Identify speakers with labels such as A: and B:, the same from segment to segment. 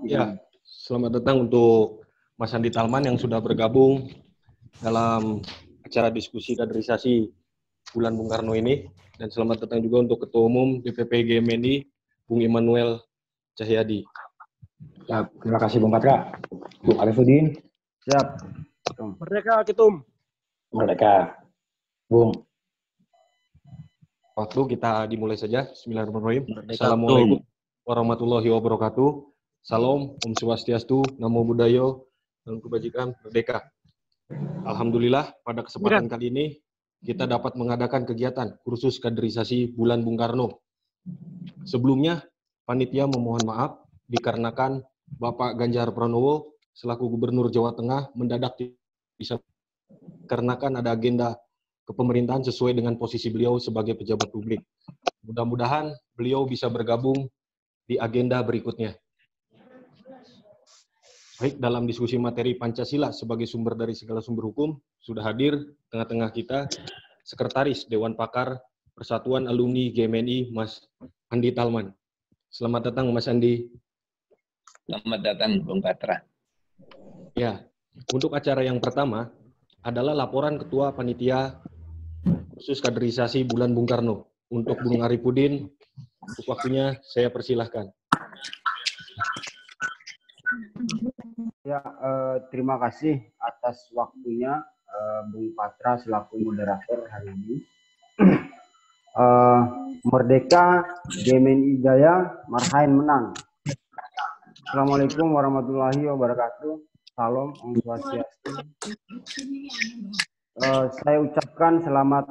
A: Ya, selamat datang untuk Mas Andi Talman yang sudah bergabung dalam acara diskusi kaderisasi Bulan Bung Karno ini. Dan selamat datang juga untuk Ketua Umum DPP GMNI, Bung Immanuel Cahyadi.
B: Ya, terima kasih Bung Patra. Bung Arifudin.
C: Siap.
D: Merdeka, Ketum.
B: Merdeka. Bung.
A: Waktu kita dimulai saja. Bismillahirrahmanirrahim.
D: Merdeka,
A: Assalamualaikum warahmatullahi wabarakatuh. Salam, Om Swastiastu, Namo Buddhaya, dan kebajikan merdeka. Alhamdulillah, pada kesempatan kali ini kita dapat mengadakan kegiatan kursus kaderisasi Bulan Bung Karno. Sebelumnya, panitia memohon maaf dikarenakan Bapak Ganjar Pranowo selaku Gubernur Jawa Tengah mendadak bisa dikarenakan ada agenda kepemerintahan sesuai dengan posisi beliau sebagai pejabat publik. Mudah-mudahan beliau bisa bergabung di agenda berikutnya. Baik, dalam diskusi materi Pancasila sebagai sumber dari segala sumber hukum, sudah hadir tengah-tengah kita Sekretaris Dewan Pakar Persatuan Alumni GMNI, Mas Andi Talman. Selamat datang, Mas Andi.
E: Selamat datang, Bung Patra.
A: Ya, untuk acara yang pertama adalah laporan Ketua Panitia Khusus Kaderisasi Bulan Bung Karno. Untuk Bung Arifudin, untuk waktunya saya persilahkan.
C: Ya, terima kasih atas waktunya Bung Patra selaku moderator hari ini. Merdeka, GMNI Jaya, Marhain menang. Assalamualaikum warahmatullahi wabarakatuh. Salam, Om Swastiastu. Saya ucapkan selamat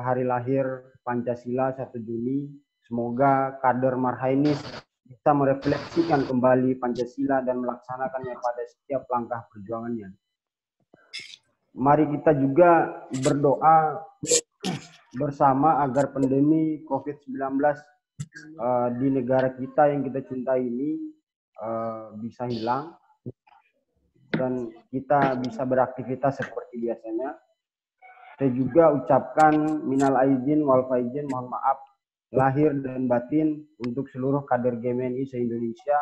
C: hari lahir Pancasila 1 Juni. Semoga kader Marhainis bisa merefleksikan kembali Pancasila dan melaksanakannya pada setiap langkah perjuangannya. Mari kita juga berdoa bersama agar pandemi COVID-19 di negara kita yang kita cintai ini bisa hilang dan kita bisa beraktivitas seperti biasanya. Saya juga ucapkan minal aidin wal faizin, mohon maaf lahir dan batin untuk seluruh kader GMNI se-Indonesia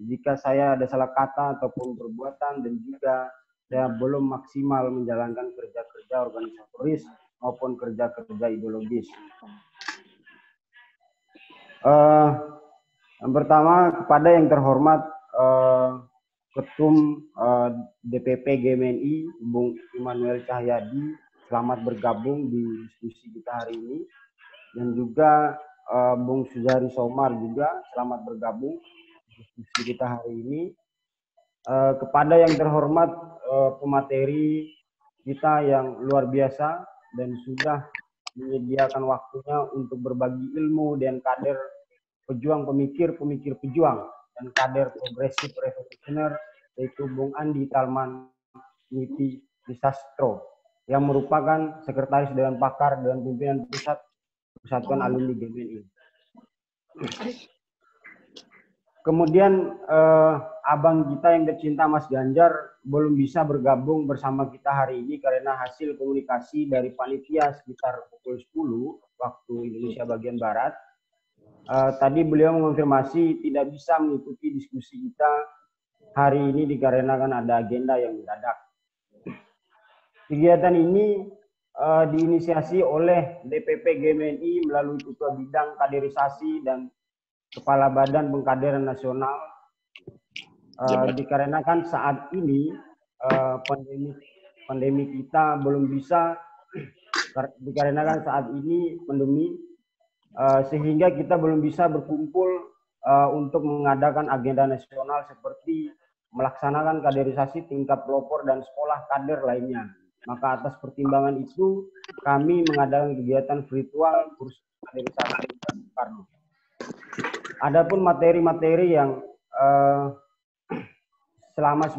C: jika saya ada salah kata ataupun perbuatan dan juga saya belum maksimal menjalankan kerja-kerja organisatoris maupun kerja-kerja ideologis. Yang pertama, kepada yang terhormat Ketum DPP GMNI Bung Immanuel Cahyadi, selamat bergabung di diskusi kita hari ini. Dan juga Bung Suzari Somar juga selamat bergabung di diskusi kita hari ini. Kepada yang terhormat pemateri kita yang luar biasa dan sudah menyediakan waktunya untuk berbagi ilmu dan kader pejuang pemikir pejuang dan kader progresif revolusioner, yaitu Bung Andi Talman Niti Disastro yang merupakan Sekretaris Dewan Pakar dan Pimpinan Pusat Persatuan Alumni GMNI. Kemudian abang kita yang tercinta Mas Ganjar belum bisa bergabung bersama kita hari ini karena hasil komunikasi dari panitia sekitar pukul 10 waktu Indonesia bagian Barat. Tadi beliau mengonfirmasi tidak bisa mengikuti diskusi kita hari ini dikarenakan ada agenda yang mendadak. Kegiatan ini diinisiasi oleh DPP GMNI melalui Ketua Bidang Kaderisasi dan Kepala Badan Pengkaderan Nasional. Dikarenakan saat ini pandemi kita belum bisa, dikarenakan saat ini pandemi sehingga kita belum bisa berkumpul untuk mengadakan agenda nasional seperti melaksanakan kaderisasi tingkat pelopor dan sekolah kader lainnya. Maka atas pertimbangan itu kami mengadakan kegiatan virtual kursus kaderisasi Bung Karno. Adapun materi-materi yang selama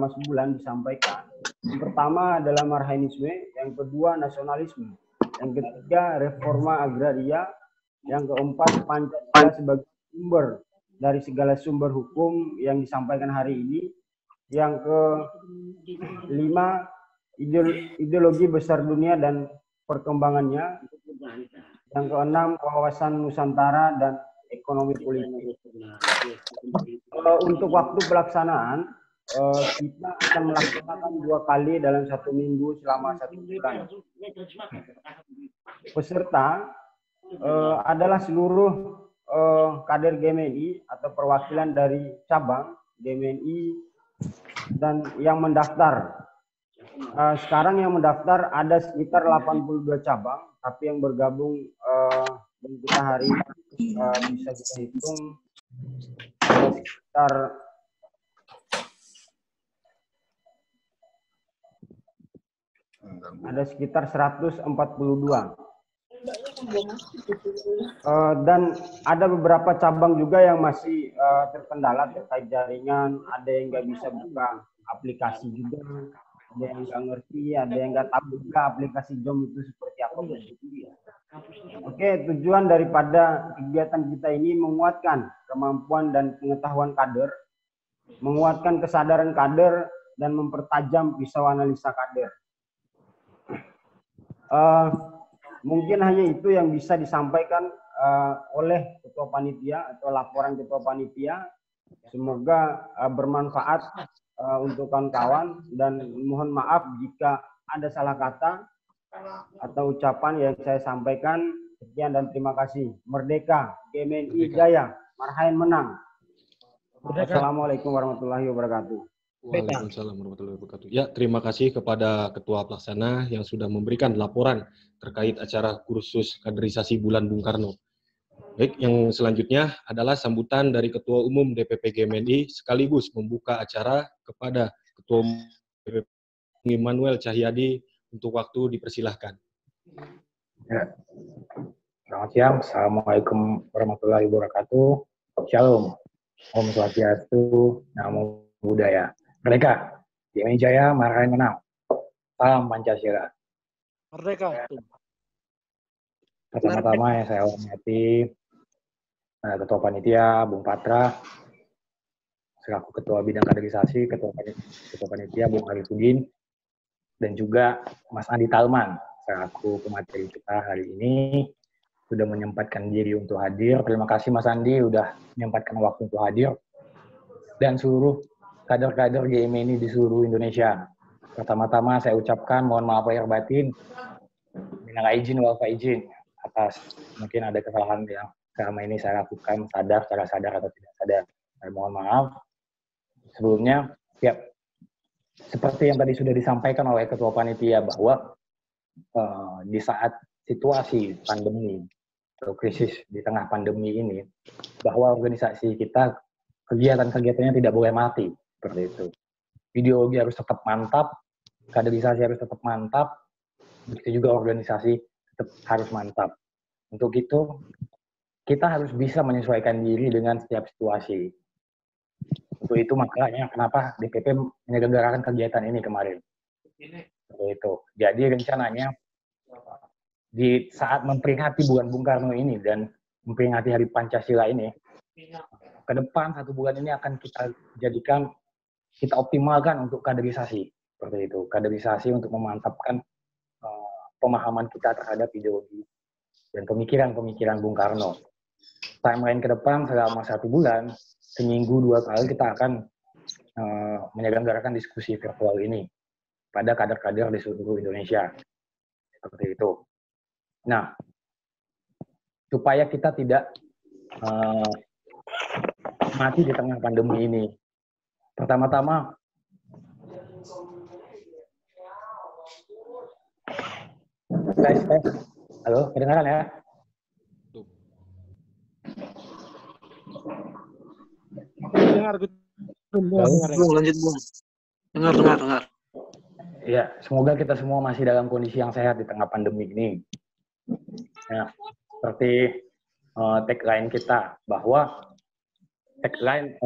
C: sebulan disampaikan. Yang pertama adalah Marhainisme, yang kedua nasionalisme, yang ketiga reforma agraria, yang keempat Pancasila sebagai sumber dari segala sumber hukum yang disampaikan hari ini. Yang kelima, ideologi besar dunia dan perkembangannya. Yang keenam, wawasan Nusantara dan ekonomi politik. Untuk waktu pelaksanaan, kita akan melaksanakan 2 kali dalam 1 minggu selama 1 bulan. Peserta adalah seluruh kader GMNI atau perwakilan dari cabang GMNI dan yang mendaftar. Sekarang yang mendaftar ada sekitar 82 cabang, tapi yang bergabung dan kita hari ini bisa kita hitung ada sekitar 142. Dan ada beberapa cabang juga yang masih terkendala terkait jaringan, ada yang nggak bisa buka aplikasi juga, ada yang nggak ngerti, ada yang nggak tahu juga aplikasi JOM itu seperti apa. Oke, tujuan daripada kegiatan kita ini menguatkan kemampuan dan pengetahuan kader, menguatkan kesadaran kader, dan mempertajam pisau analisa kader. Mungkin hanya itu yang bisa disampaikan oleh Ketua Panitia atau laporan Ketua Panitia. Semoga bermanfaat untuk kawan-kawan dan mohon maaf jika ada salah kata atau ucapan yang saya sampaikan. Sekian dan terima kasih. Merdeka, GMNI Jaya, Marhain menang. Assalamualaikum warahmatullahi wabarakatuh.
A: Waalaikumsalam warahmatullahi wabarakatuh. Ya, terima kasih kepada Ketua Pelaksana yang sudah memberikan laporan terkait acara kursus kaderisasi Bulan Bung Karno. Baik, yang selanjutnya adalah sambutan dari Ketua Umum DPP GMNI sekaligus membuka acara kepada Ketua Umum DPP Immanuel Cahyadi untuk waktu dipersilahkan.
B: Ya. Selamat siang. Assalamualaikum warahmatullahi wabarakatuh. Shalom. Om Swastiastu. Namo Buddhaya. Merdeka. GMNI Jaya, Marhain menang. Salam Pancasila.
D: Merdeka.
B: Pertama-tama yang saya hormati Ketua Panitia, Bung Patra, selaku Ketua Bidang Kaderisasi, Ketua Panitia, Bung Arifudin, dan juga Mas Andi Talman, selaku pemateri kita hari ini, sudah menyempatkan diri untuk hadir. Terima kasih Mas Andi, sudah menyempatkan waktu untuk hadir. Dan seluruh kader-kader GMNI di seluruh Indonesia. Pertama-tama saya ucapkan mohon maaf lahir batin, minal aidin wal faizin, atas mungkin ada kesalahan yang selama ini saya lakukan secara sadar atau tidak sadar. Saya mohon maaf. Sebelumnya, ya, seperti yang tadi sudah disampaikan oleh Ketua Panitia bahwa di saat situasi pandemi atau krisis di tengah pandemi ini, bahwa organisasi kita kegiatan-kegiatannya tidak boleh mati seperti itu. Ideologi harus tetap mantap, kaderisasi harus tetap mantap, begitu juga organisasi tetap harus mantap. Untuk itu, kita harus bisa menyesuaikan diri dengan setiap situasi. Untuk itu makanya kenapa DPP menyelenggarakan kegiatan ini kemarin. Seperti itu. Jadi rencananya di saat memperingati Bulan Bung Karno ini dan memperingati Hari Pancasila ini, ke depan 1 bulan ini akan kita jadikan, kita optimalkan untuk kaderisasi. Seperti itu. Kaderisasi untuk memantapkan pemahaman kita terhadap ideologi dan pemikiran-pemikiran Bung Karno. Timeline ke depan selama 1 bulan, seminggu 2 kali kita akan menyelenggarakan diskusi virtual ini pada kader-kader di seluruh Indonesia. Seperti itu. Nah, supaya kita tidak mati di tengah pandemi ini, pertama-tama tes. Halo, kedengaran ya?
D: Dengar, lanjut Bung. Dengar.
B: Ya, semoga kita semua masih dalam kondisi yang sehat di tengah pandemi ini. Ya, seperti tagline kita, bahwa tagline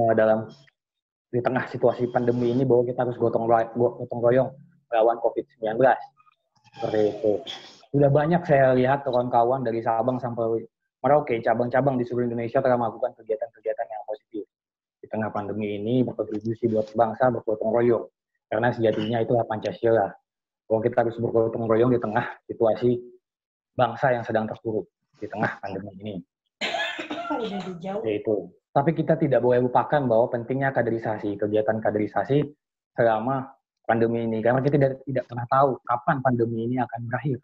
B: di tengah situasi pandemi ini bahwa kita harus gotong royong melawan COVID-19. Seperti itu. Sudah banyak saya lihat kawan-kawan dari Sabang sampai Merauke, cabang-cabang di seluruh Indonesia telah melakukan kegiatan-kegiatan yang positif. Di tengah pandemi ini berkontribusi buat bangsa, bergotong royong. Karena sejatinya itulah Pancasila. Bahwa kita harus bergotong royong di tengah situasi bangsa yang sedang terpuruk di tengah pandemi ini. Yaitu. Tapi kita tidak boleh lupakan bahwa pentingnya kaderisasi, kegiatan kaderisasi selama pandemi ini. Karena kita tidak pernah tahu kapan pandemi ini akan berakhir.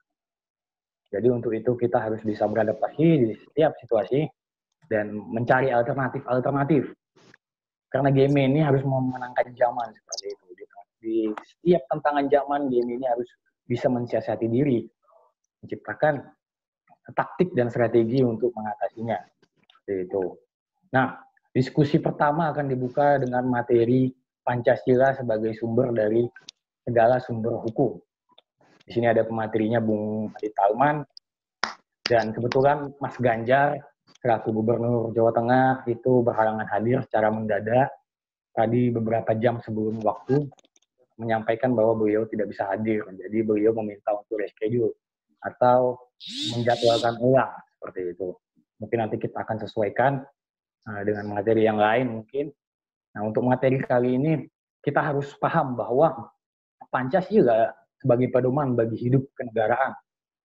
B: Jadi untuk itu kita harus bisa beradaptasi di setiap situasi dan mencari alternatif. Karena game ini harus memenangkan zaman seperti itu. Di setiap tantangan zaman, game ini harus bisa mensiasati diri, menciptakan taktik dan strategi untuk mengatasinya. Seperti itu. Nah, diskusi pertama akan dibuka dengan materi Pancasila sebagai sumber dari segala sumber hukum. Di sini ada pematerinya Bung Adi Talman, dan kebetulan Mas Ganjar selaku Gubernur Jawa Tengah itu berhalangan hadir secara mendadak tadi beberapa jam sebelum waktu, menyampaikan bahwa beliau tidak bisa hadir. Jadi beliau meminta untuk reschedule atau menjadwalkan ulang seperti itu. Mungkin nanti kita akan sesuaikan dengan materi yang lain mungkin. Nah, untuk materi kali ini kita harus paham bahwa Pancasila sebagai pedoman bagi hidup kenegaraan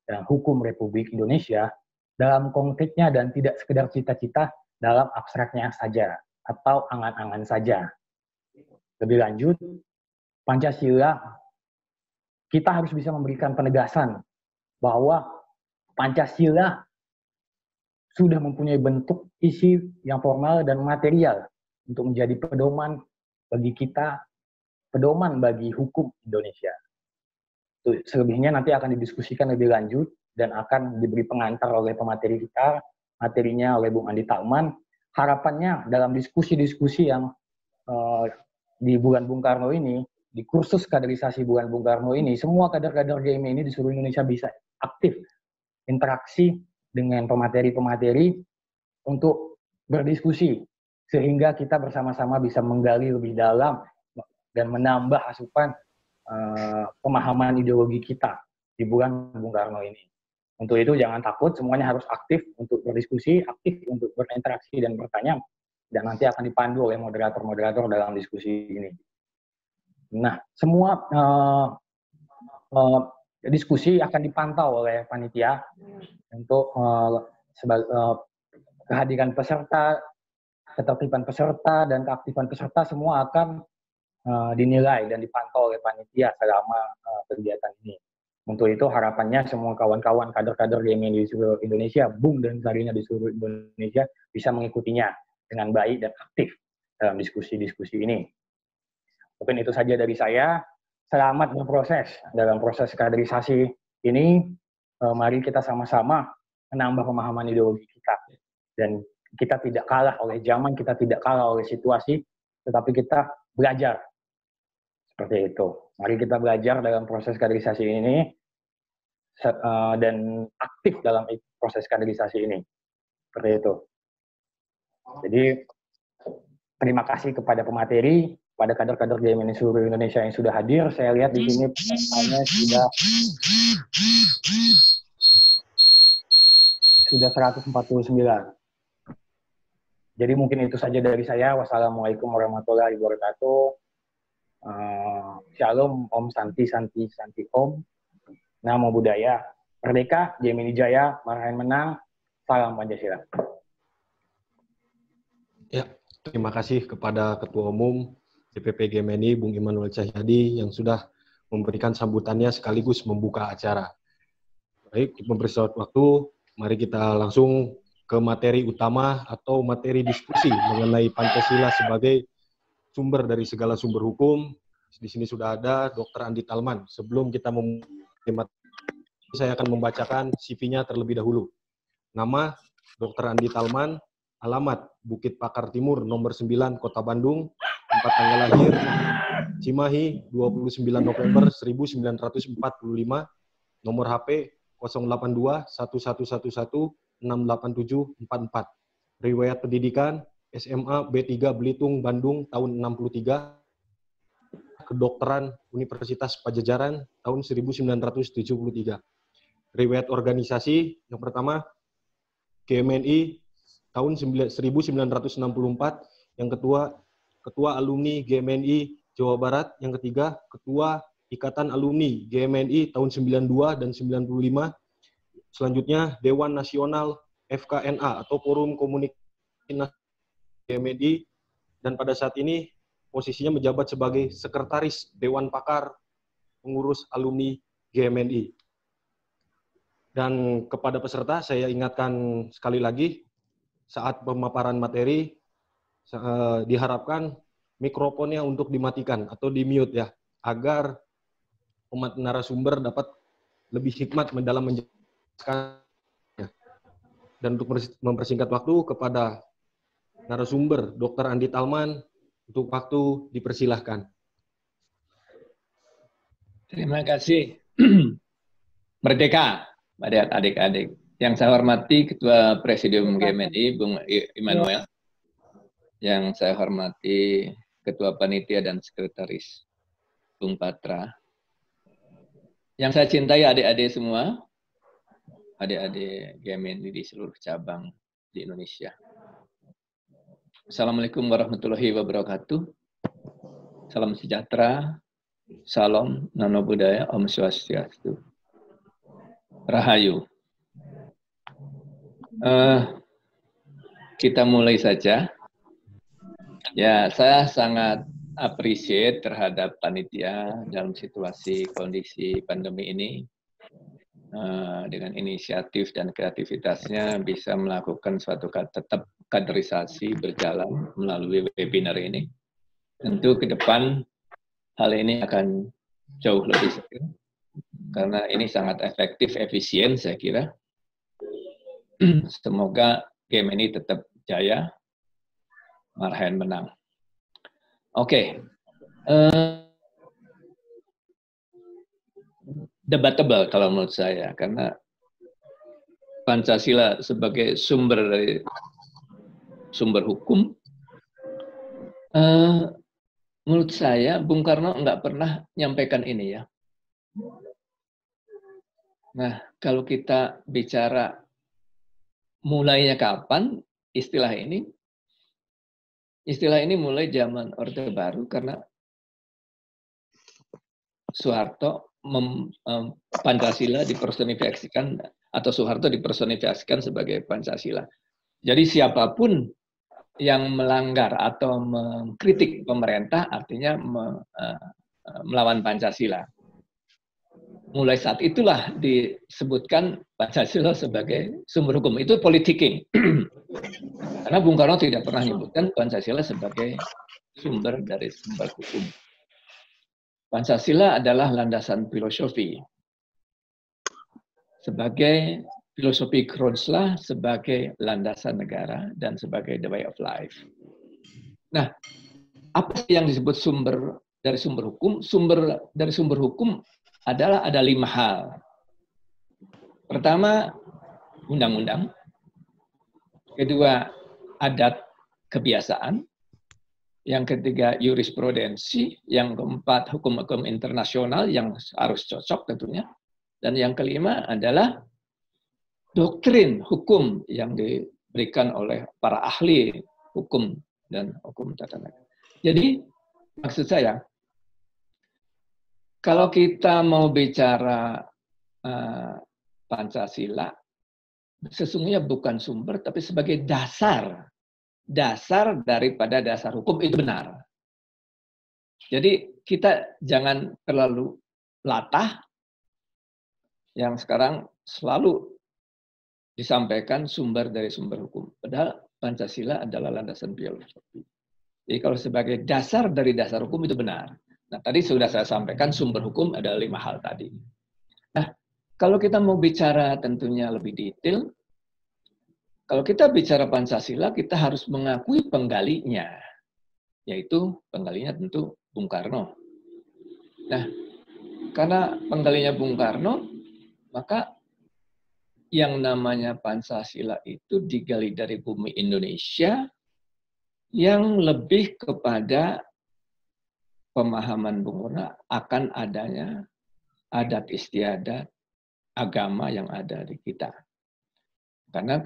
B: dan hukum Republik Indonesia dalam konkretnya dan tidak sekedar cita-cita dalam abstraknya saja atau angan-angan saja. Lebih lanjut, Pancasila, kita harus bisa memberikan penegasan bahwa Pancasila sudah mempunyai bentuk, isi yang formal dan material untuk menjadi pedoman bagi kita, pedoman bagi hukum Indonesia. Selebihnya nanti akan didiskusikan lebih lanjut dan akan diberi pengantar oleh pemateri kita, materinya oleh Bung Andi Talman. Harapannya dalam diskusi-diskusi yang di bulan Bung Karno ini, di kursus kaderisasi bulan Bung Karno ini, semua kader-kader GMI ini di seluruh Indonesia bisa aktif interaksi dengan pemateri-pemateri untuk berdiskusi, sehingga kita bersama-sama bisa menggali lebih dalam dan menambah asupan pemahaman ideologi kita di bulan Bung Karno ini. Untuk itu jangan takut, semuanya harus aktif untuk berdiskusi, aktif untuk berinteraksi dan bertanya, dan nanti akan dipandu oleh moderator-moderator dalam diskusi ini. Nah, semua diskusi akan dipantau oleh panitia untuk kehadiran peserta, ketertiban peserta, dan keaktifan peserta semua akan dinilai dan dipantau oleh panitia selama kegiatan ini. Untuk itu harapannya semua kawan-kawan kader-kader GMI di seluruh Indonesia, Bung dan Sarina di seluruh Indonesia bisa mengikutinya dengan baik dan aktif dalam diskusi-diskusi ini. Mungkin itu saja dari saya. Selamat berproses dalam proses kaderisasi ini. Mari kita sama-sama menambah pemahaman ideologi kita. Dan kita tidak kalah oleh zaman, kita tidak kalah oleh situasi, tetapi kita belajar. Seperti itu. Mari kita belajar dalam proses kaderisasi ini dan aktif dalam proses kaderisasi ini. Seperti itu. Jadi, terima kasih kepada pemateri, pada kader-kader GMI seluruh Indonesia yang sudah hadir. Saya lihat di sini pesertanya sudah 149. Jadi mungkin itu saja dari saya. Wassalamualaikum warahmatullahi wabarakatuh. Shalom, Om Santi, Santi, Santi Om. Namo Buddhaya. Merdeka, Gemini Jaya, marahin menang. Salam Pancasila.
A: Ya, terima kasih kepada Ketua Umum DPP GMNI, Bung Immanuel Cahyadi, yang sudah memberikan sambutannya sekaligus membuka acara. Baik, untuk mempersingkat waktu, mari kita langsung ke materi utama atau materi diskusi mengenai Pancasila sebagai sumber dari segala sumber hukum. Di sini sudah ada Dr. Andi Talman. Sebelum kita memulai, saya akan membacakan CV-nya terlebih dahulu. Nama Dr. Andi Talman, alamat Bukit Pakar Timur, nomor 9, Kota Bandung, tempat tanggal lahir Cimahi, 29 November 1945, nomor HP 082 1111 68744. Riwayat pendidikan SMA B3 Belitung, Bandung, tahun 63. Kedokteran Universitas Pajajaran, tahun 1973. Riwayat organisasi, yang pertama, GMNI, tahun 1964. Yang Ketua Alumni GMNI Jawa Barat. Yang ketiga, Ketua Ikatan Alumni GMNI tahun 92 dan 95. Selanjutnya, Dewan Nasional FKNA atau Forum Komunikasi GMNI, dan pada saat ini posisinya menjabat sebagai Sekretaris Dewan Pakar Pengurus Alumni GMNI. Dan kepada peserta saya ingatkan sekali lagi, saat pemaparan materi diharapkan mikrofonnya untuk dimatikan atau di-mute ya, agar narasumber dapat lebih hikmat dalam menjelaskan. Dan untuk mempersingkat waktu, kepada narasumber Dr. Andi Talman, untuk waktu dipersilahkan.
E: Terima kasih. Merdeka, adik-adik. Yang saya hormati Ketua Presidium GMNI, Bung Immanuel. Yang saya hormati Ketua Panitia dan Sekretaris, Bung Patra. Yang saya cintai adik-adik semua, adik-adik GMNI di seluruh cabang di Indonesia. Assalamualaikum warahmatullahi wabarakatuh. Salam sejahtera, salam, namo buddhaya, om swastiastu. Rahayu. Kita mulai saja. Ya, saya sangat appreciate terhadap panitia dalam situasi kondisi pandemi ini. Dengan inisiatif dan kreativitasnya bisa melakukan suatu tetap kaderisasi berjalan melalui webinar ini. Tentu ke depan hal ini akan jauh lebih seru, karena ini sangat efektif, efisien saya kira. Semoga game ini tetap jaya, Marhaen menang. Oke. Debatable kalau menurut saya, karena Pancasila sebagai sumber hukum, menurut saya Bung Karno nggak pernah nyampaikan ini ya. Nah, kalau kita bicara mulainya kapan istilah ini mulai zaman Orde Baru, karena Soeharto Pancasila dipersonifikasikan, atau Soeharto dipersonifikasikan sebagai Pancasila. Jadi siapapun yang melanggar atau mengkritik pemerintah artinya melawan Pancasila. Mulai saat itulah disebutkan Pancasila sebagai sumber hukum. Itu politicking. Karena Bung Karno tidak pernah menyebutkan Pancasila sebagai sumber dari sumber hukum. Pancasila adalah landasan filosofi. Sebagai filosofi Kronslaw, sebagai landasan negara, dan sebagai the way of life. Nah, apa yang disebut sumber dari sumber hukum? Sumber dari sumber hukum adalah ada 5 hal. Pertama, undang-undang. Kedua, adat kebiasaan. Yang ketiga, jurisprudensi. Yang keempat, hukum-hukum internasional yang harus cocok tentunya. Dan yang kelima adalah doktrin hukum yang diberikan oleh para ahli hukum dan hukum tata negara. Jadi, maksud saya, kalau kita mau bicara Pancasila, sesungguhnya bukan sumber, tapi sebagai dasar. Dasar daripada dasar hukum itu benar. Jadi kita jangan terlalu latah yang sekarang selalu disampaikan sumber dari sumber hukum. Padahal Pancasila adalah landasan filosofi. Jadi kalau sebagai dasar dari dasar hukum itu benar. Nah, tadi sudah saya sampaikan sumber hukum ada 5 hal tadi. Nah, kalau kita mau bicara tentunya lebih detail, kalau kita bicara Pancasila, kita harus mengakui penggalinya, yaitu penggalinya tentu Bung Karno. Nah, karena penggalinya Bung Karno, maka yang namanya Pancasila itu digali dari bumi Indonesia yang lebih kepada pemahaman Bung Karno akan adanya adat istiadat agama yang ada di kita. Karena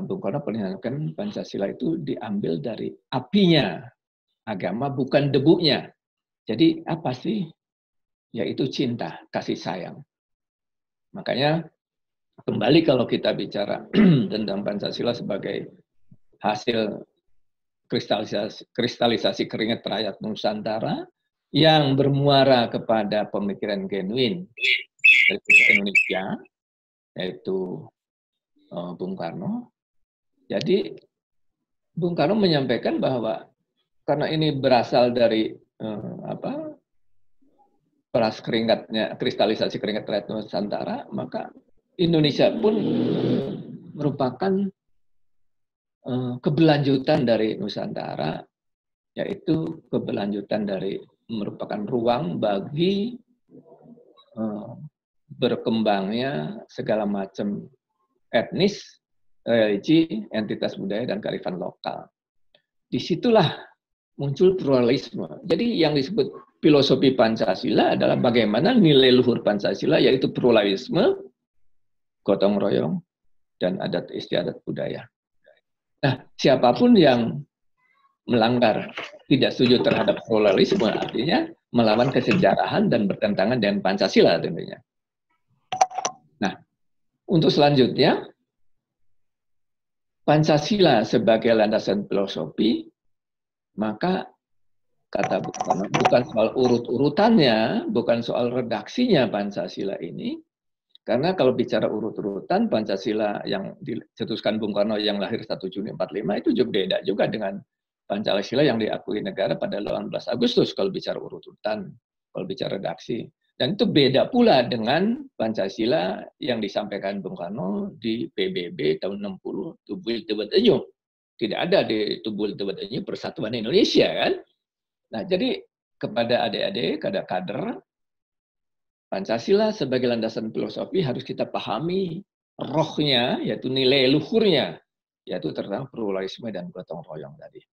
E: Bung Karno menyatakan Pancasila itu diambil dari apinya agama, bukan debunya. Jadi apa sih? Yaitu cinta, kasih sayang. Makanya kembali kalau kita bicara tentang Pancasila sebagai hasil kristalisasi keringat rakyat Nusantara yang bermuara kepada pemikiran genuin dari Indonesia, yaitu Bung Karno. Jadi Bung Karno menyampaikan bahwa karena ini berasal dari peras keringatnya, kristalisasi keringat rakyat Nusantara, maka Indonesia pun merupakan keberlanjutan dari Nusantara, yaitu keberlanjutan dari merupakan ruang bagi berkembangnya segala macam etnis, religi, entitas budaya, dan kearifan lokal. Disitulah muncul pluralisme. Jadi yang disebut filosofi Pancasila adalah bagaimana nilai luhur Pancasila, yaitu pluralisme, gotong royong, dan adat istiadat budaya. Nah, siapapun yang melanggar, tidak setuju terhadap pluralisme, artinya melawan kesejarahan dan bertentangan dengan Pancasila tentunya. Nah, untuk selanjutnya, Pancasila sebagai landasan filosofi, maka kata Bung Karno, bukan soal urut-urutannya, bukan soal redaksinya Pancasila ini, karena kalau bicara urut-urutan, Pancasila yang dicetuskan Bung Karno yang lahir 1 Juni 45 itu juga beda juga dengan Pancasila yang diakui negara pada 18 Agustus kalau bicara urut-urutan, kalau bicara redaksi. Dan itu beda pula dengan Pancasila yang disampaikan Bung Karno di PBB tahun 60, Tubuh Tebatanyu. Tidak ada di Tubuh Tebatanyu Persatuan Indonesia, kan? Nah, jadi kepada adik-adik, kader-kader, Pancasila sebagai landasan filosofi harus kita pahami rohnya, yaitu nilai luhurnya, yaitu tentang pluralisme dan gotong royong tadi.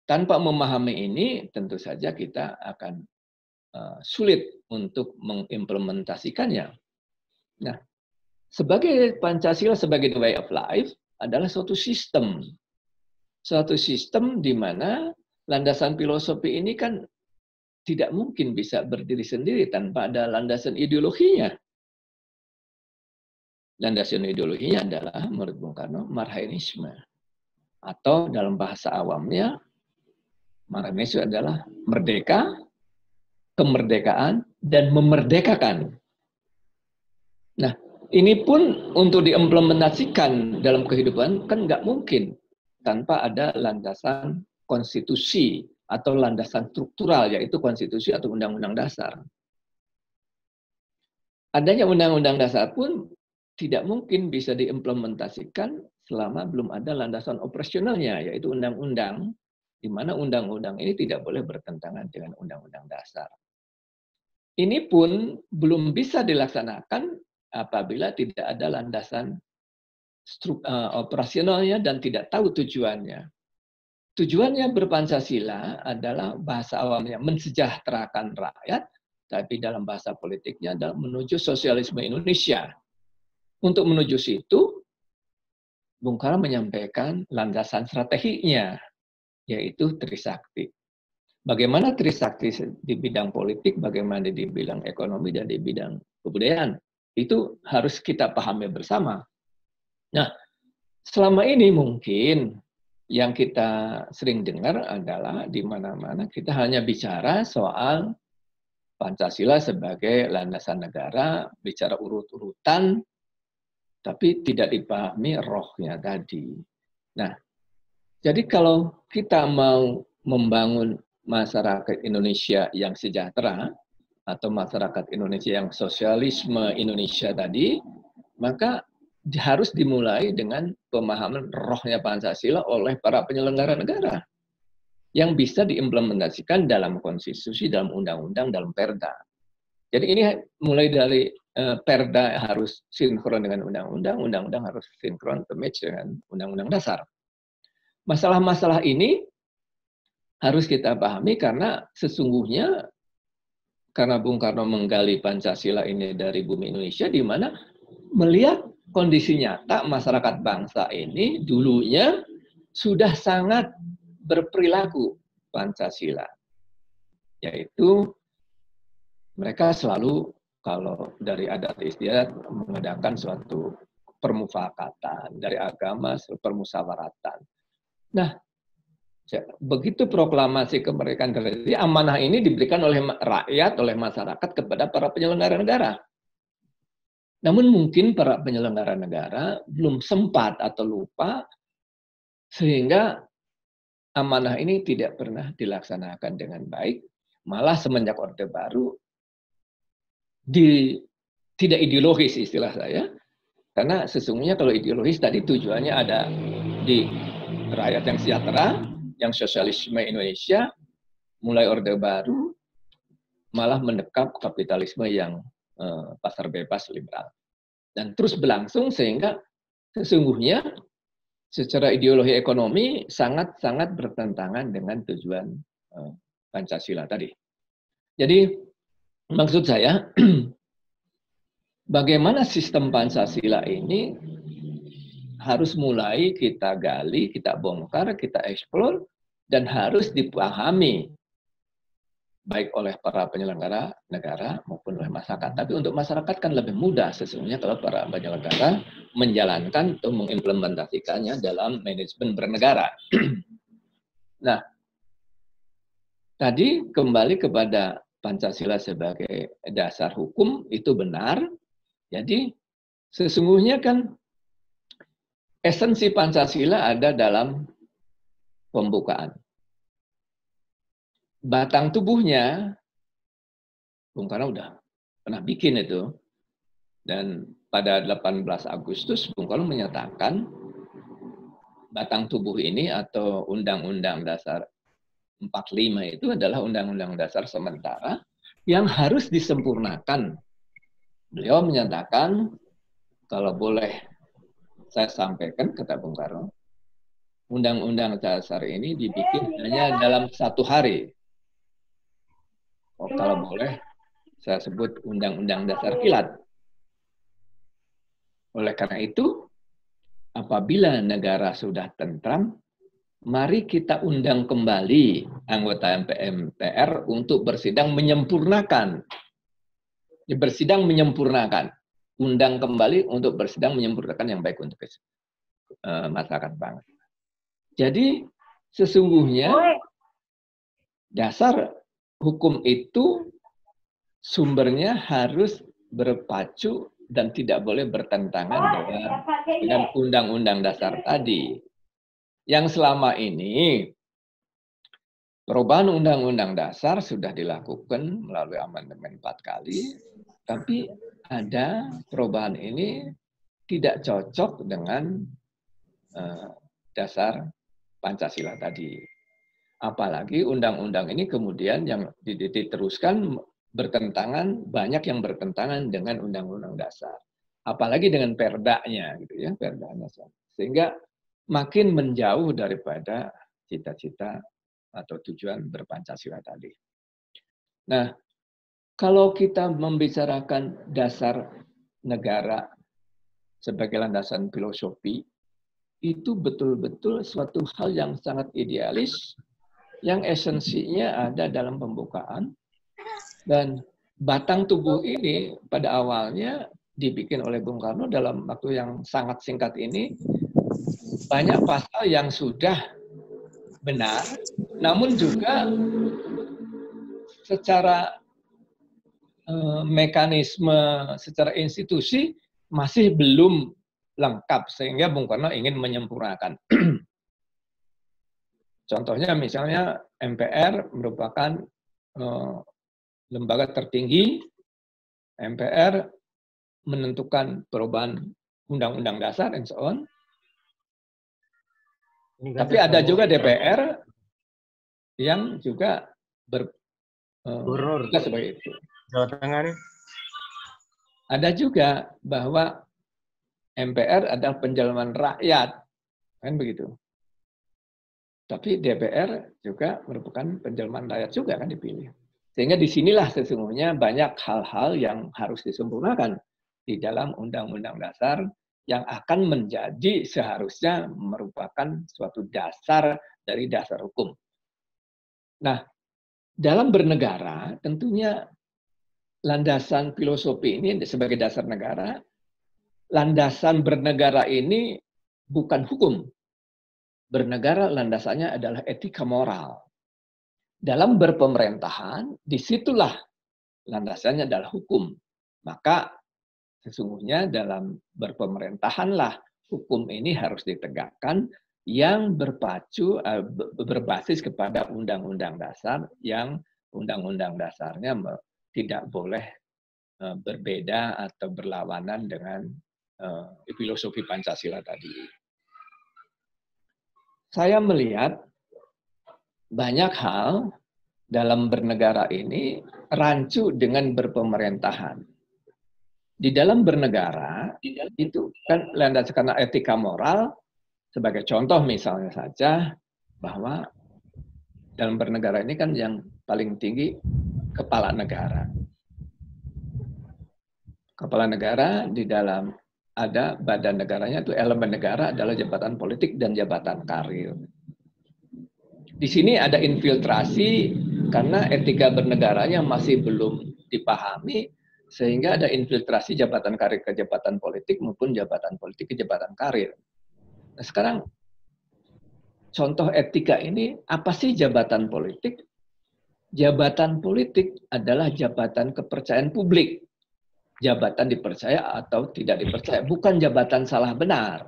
E: Tanpa memahami ini, tentu saja kita akan sulit untuk mengimplementasikannya. Nah, sebagai Pancasila sebagai the way of life adalah suatu sistem di mana landasan filosofi ini kan tidak mungkin bisa berdiri sendiri tanpa ada landasan ideologinya. Landasan ideologinya adalah, menurut Bung Karno, Marhainisme. Atau dalam bahasa awamnya, Marhainisme adalah merdeka, kemerdekaan, dan memerdekakan. Nah, ini pun untuk diimplementasikan dalam kehidupan kan nggak mungkin tanpa ada landasan konstitusi atau landasan struktural, yaitu konstitusi atau undang-undang dasar. Adanya undang-undang dasar pun tidak mungkin bisa diimplementasikan selama belum ada landasan operasionalnya, yaitu undang-undang, di mana undang-undang ini tidak boleh bertentangan dengan undang-undang dasar. Ini pun belum bisa dilaksanakan apabila tidak ada landasan operasionalnya dan tidak tahu tujuannya. Tujuannya berpancasila adalah bahasa awamnya mensejahterakan rakyat, tapi dalam bahasa politiknya adalah menuju sosialisme Indonesia. Untuk menuju situ, Bung Karno menyampaikan landasan strateginya, yaitu Trisakti. Bagaimana Trisakti di bidang politik, bagaimana di bidang ekonomi, dan di bidang kebudayaan. Itu harus kita pahami bersama. Nah, selama ini mungkin yang kita sering dengar adalah di mana-mana kita hanya bicara soal Pancasila sebagai landasan negara, bicara urut-urutan, tapi tidak dipahami rohnya tadi. Nah, jadi kalau kita mau membangun masyarakat Indonesia yang sejahtera, atau masyarakat Indonesia yang sosialisme Indonesia tadi, maka harus dimulai dengan pemahaman rohnya Pancasila oleh para penyelenggara negara yang bisa diimplementasikan dalam konstitusi, dalam undang-undang, dalam perda. Jadi ini mulai dari perda harus sinkron dengan undang-undang, undang-undang harus sinkron match dengan undang-undang dasar. Masalah-masalah ini harus kita pahami karena sesungguhnya karena Bung Karno menggali Pancasila ini dari bumi Indonesia, di mana melihat kondisi nyata masyarakat bangsa ini dulunya sudah sangat berperilaku Pancasila. Yaitu mereka selalu kalau dari adat istiadat mengadakan suatu permufakatan, dari agama permusawaratan. Nah, begitu proklamasi kemerdekaan terjadi, amanah ini diberikan oleh rakyat, oleh masyarakat kepada para penyelenggara negara. Namun mungkin para penyelenggara negara belum sempat atau lupa, sehingga amanah ini tidak pernah dilaksanakan dengan baik. Malah semenjak Orde Baru, tidak ideologis istilah saya, karena sesungguhnya kalau ideologis tadi tujuannya ada di rakyat yang sejahtera, yang sosialisme Indonesia, mulai Orde Baru, malah mendekap kapitalisme yang pasar bebas liberal. Dan terus berlangsung sehingga sesungguhnya secara ideologi ekonomi sangat-sangat bertentangan dengan tujuan Pancasila tadi. Jadi maksud saya, bagaimana sistem Pancasila ini harus mulai kita gali, kita bongkar, kita eksplor, dan harus dipahami baik oleh para penyelenggara negara maupun oleh masyarakat. Tapi untuk masyarakat kan lebih mudah sesungguhnya kalau para penyelenggara menjalankan atau mengimplementasikannya dalam manajemen bernegara. Nah, tadi kembali kepada Pancasila sebagai dasar hukum itu benar. Jadi sesungguhnya kan esensi Pancasila ada dalam pembukaan. Batang tubuhnya, Bung Karno udah pernah bikin itu. Dan pada 18 Agustus, Bung Karno menyatakan batang tubuh ini atau Undang-Undang Dasar 45 itu adalah Undang-Undang Dasar sementara yang harus disempurnakan. Beliau menyatakan, kalau boleh saya sampaikan, kata Bung Karno, Undang-Undang Dasar ini dibikin hanya dalam 1 hari. Oh, kalau boleh, saya sebut Undang-Undang Dasar Kilat. Oleh karena itu, apabila negara sudah tentram, mari kita undang kembali anggota MPR untuk bersidang menyempurnakan. Bersidang menyempurnakan. Undang kembali untuk bersidang menyempurnakan yang baik untuk masyarakat bangsa. Jadi, sesungguhnya dasar hukum itu sumbernya harus berpacu dan tidak boleh bertentangan dengan Undang-Undang Dasar tadi. Yang selama ini perubahan Undang-Undang Dasar sudah dilakukan melalui amandemen 4 kali, tapi ada perubahan ini tidak cocok dengan dasar Pancasila tadi. Apalagi undang-undang ini kemudian yang diteruskan bertentangan, banyak yang bertentangan dengan undang-undang dasar. Apalagi dengan perdanya gitu ya, perdanya. Sehingga makin menjauh daripada cita-cita atau tujuan berpancasila tadi. Nah, kalau kita membicarakan dasar negara sebagai landasan filosofi, itu betul-betul suatu hal yang sangat idealis, yang esensinya ada dalam pembukaan, dan batang tubuh ini pada awalnya dibikin oleh Bung Karno dalam waktu yang sangat singkat ini, banyak pasal yang sudah benar, namun juga secara mekanisme, secara institusi masih belum lengkap, sehingga Bung Karno ingin menyempurnakan. Contohnya misalnya MPR merupakan lembaga tertinggi, MPR menentukan perubahan undang-undang dasar and so on. Tapi ada juga DPR yang juga bertugas sebagai itu.
C: Jawa Tengah nih.
E: Ada juga bahwa MPR adalah penjelaman rakyat, kan begitu. Tapi DPR juga merupakan penjelaman rakyat juga kan dipilih. Sehingga disinilah sesungguhnya banyak hal-hal yang harus disempurnakan di dalam Undang-Undang Dasar yang akan menjadi seharusnya merupakan suatu dasar dari dasar hukum. Nah, dalam bernegara tentunya landasan filosofi ini sebagai dasar negara, landasan bernegara ini bukan hukum. Bernegara landasannya adalah etika moral. Dalam berpemerintahan, disitulah landasannya adalah hukum. Maka sesungguhnya dalam berpemerintahanlah hukum ini harus ditegakkan yang berbasis kepada undang-undang dasar, yang undang-undang dasarnya tidak boleh berbeda atau berlawanan dengan filosofi Pancasila tadi. Saya melihat banyak hal dalam bernegara ini rancu dengan berpemerintahan. Di dalam bernegara itu kan landas karena etika moral. Sebagai contoh misalnya saja bahwa dalam bernegara ini kan yang paling tinggi kepala negara. Kepala negara di dalam ada badan negaranya, itu elemen negara adalah jabatan politik dan jabatan karir. Di sini ada infiltrasi karena etika bernegaranya masih belum dipahami, sehingga ada infiltrasi jabatan karir ke jabatan politik maupun jabatan politik ke jabatan karir. Nah, sekarang contoh etika ini, apa sih jabatan politik? Jabatan politik adalah jabatan kepercayaan publik. Jabatan dipercaya atau tidak dipercaya, bukan jabatan salah benar.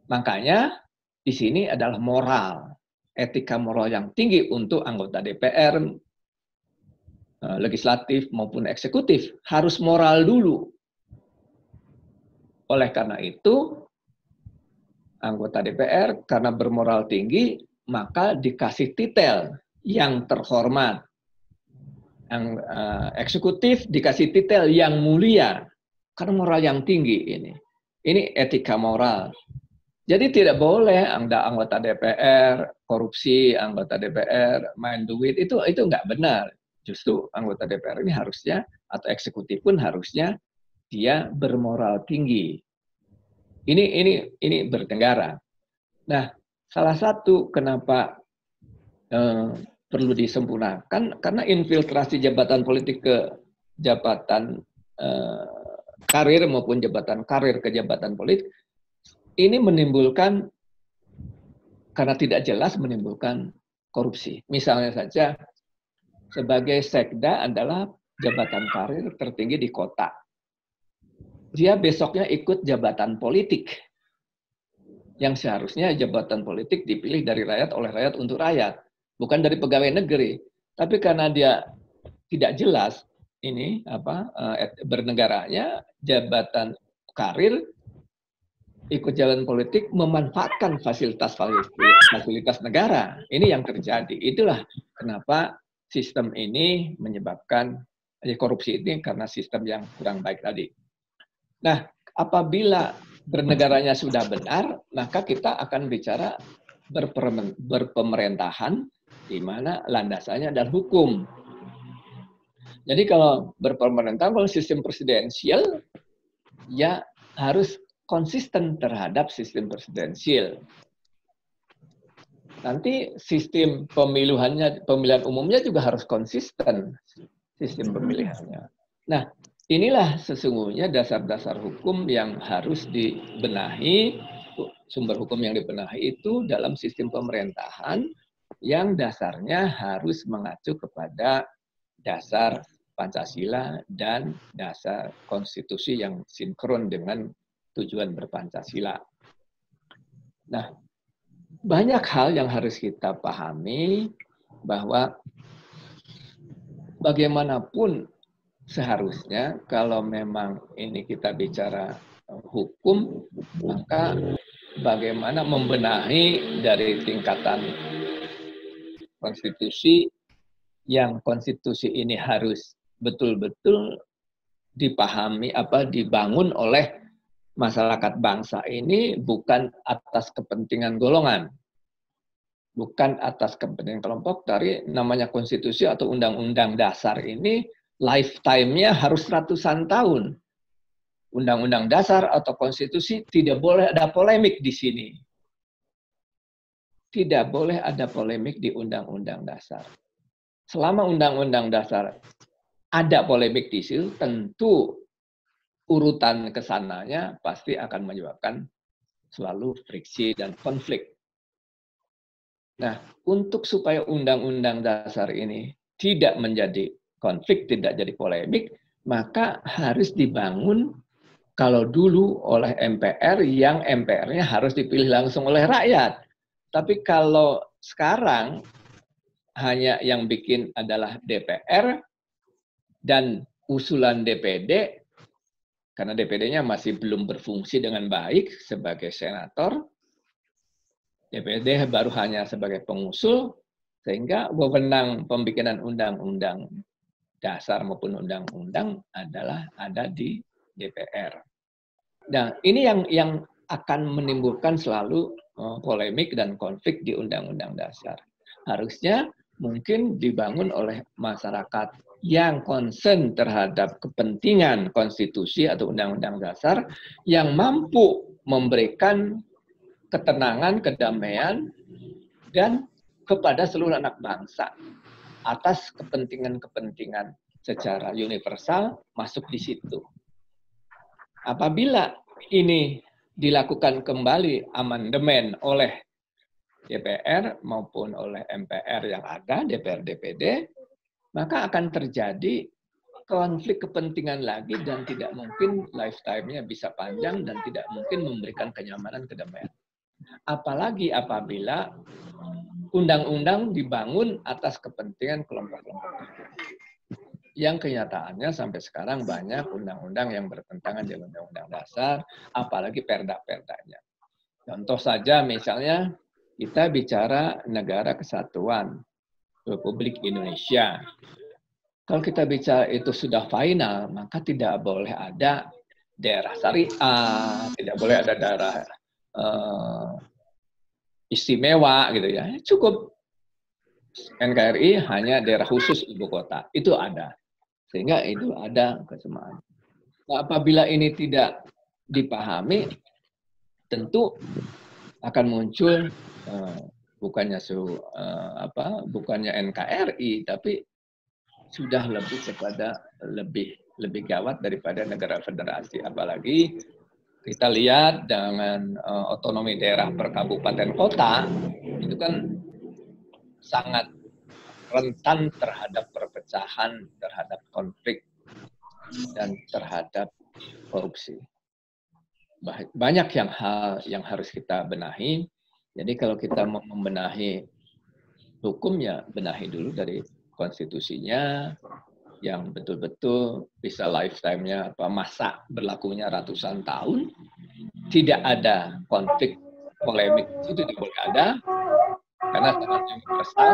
E: Makanya di sini adalah moral, etika moral yang tinggi untuk anggota DPR, legislatif maupun eksekutif, harus moral dulu. Oleh karena itu, anggota DPR karena bermoral tinggi, maka dikasih titel yang terhormat. Yang eksekutif dikasih titel yang mulia karena moral yang tinggi ini. Ini etika moral. Jadi tidak boleh anggota DPR korupsi, anggota DPR main duit, itu nggak benar. Justru anggota DPR ini harusnya atau eksekutif pun harusnya dia bermoral tinggi. Ini bernegara. Nah, salah satu kenapa perlu disempurnakan karena infiltrasi jabatan politik ke jabatan karir maupun jabatan karir ke jabatan politik ini menimbulkan, karena tidak jelas, menimbulkan korupsi. Misalnya saja sebagai sekda adalah jabatan karir tertinggi di kota. Dia besoknya ikut jabatan politik yang seharusnya jabatan politik dipilih dari rakyat oleh rakyat untuk rakyat. Bukan dari pegawai negeri, tapi karena dia tidak jelas ini bernegaranya, jabatan karir ikut jalan politik memanfaatkan fasilitas negara. Ini yang terjadi. Itulah kenapa sistem ini menyebabkan korupsi ini, karena sistem yang kurang baik tadi. Nah, apabila bernegaranya sudah benar, maka kita akan bicara berpemerintahan di mana landasannya adalah hukum. Jadi kalau berpemerintahan, kalau sistem presidensial, ya harus konsisten terhadap sistem presidensial. Nanti sistem pemilihan umumnya juga harus konsisten sistem pemilihannya. Nah, inilah sesungguhnya dasar-dasar hukum yang harus dibenahi, sumber hukum yang dibenahi itu dalam sistem pemerintahan yang dasarnya harus mengacu kepada dasar Pancasila dan dasar konstitusi yang sinkron dengan tujuan berpancasila. Nah, banyak hal yang harus kita pahami bahwa bagaimanapun seharusnya kalau memang ini kita bicara hukum, maka bagaimana membenahi dari tingkatan konstitusi, yang konstitusi ini harus betul-betul dipahami, dibangun oleh masyarakat bangsa ini bukan atas kepentingan golongan, bukan atas kepentingan kelompok. Dari namanya konstitusi atau undang-undang dasar ini lifetime-nya harus ratusan tahun. Undang-undang dasar atau konstitusi tidak boleh ada polemik di sini. Tidak boleh ada polemik di undang-undang dasar. Selama undang-undang dasar ada polemik di situ, tentu urutan kesananya pasti akan menyebabkan selalu friksi dan konflik. Nah, untuk supaya undang-undang dasar ini tidak menjadi konflik, tidak jadi polemik, maka harus dibangun kalau dulu oleh MPR, yang MPR-nya harus dipilih langsung oleh rakyat. Tapi kalau sekarang hanya yang bikin adalah DPR dan usulan DPD, karena DPD-nya masih belum berfungsi dengan baik sebagai senator, DPD baru hanya sebagai pengusul, sehingga wewenang pembikinan undang-undang dasar maupun undang-undang adalah ada di DPR. Nah, ini yang akan menimbulkan selalu polemik dan konflik di undang-undang dasar. Harusnya mungkin dibangun oleh masyarakat yang concern terhadap kepentingan konstitusi atau undang-undang dasar, yang mampu memberikan ketenangan, kedamaian, dan kepada seluruh anak bangsa atas kepentingan-kepentingan secara universal masuk di situ. Apabila ini dilakukan kembali amandemen oleh DPR maupun oleh MPR yang ada, DPR DPD, maka akan terjadi konflik kepentingan lagi dan tidak mungkin lifetime-nya bisa panjang dan tidak mungkin memberikan kenyamanan, kedamaian. Apalagi apabila undang-undang dibangun atas kepentingan kelompok-kelompok. Yang kenyataannya sampai sekarang banyak undang-undang yang bertentangan dengan undang-undang dasar, apalagi perda-perdanya. Contoh saja misalnya kita bicara negara kesatuan Republik Indonesia. Kalau kita bicara itu sudah final, maka tidak boleh ada daerah syariah, tidak boleh ada daerah istimewa gitu ya. Cukup NKRI hanya daerah khusus ibu kota. Itu ada. Sehingga itu ada kesamaan. Nah, apabila ini tidak dipahami, tentu akan muncul bukannya NKRI, tapi sudah lebih kepada lebih gawat daripada negara federasi. Apalagi kita lihat dengan otonomi daerah per kabupaten kota, itu kan sangat rentan terhadap perpecahan, terhadap konflik, dan terhadap korupsi. Banyak hal yang harus kita benahi. Jadi kalau kita mau membenahi hukumnya, benahi dulu dari konstitusinya, yang betul-betul bisa lifetime-nya, masa berlakunya ratusan tahun, tidak ada konflik, polemik, itu tidak boleh ada, karena sangat universal.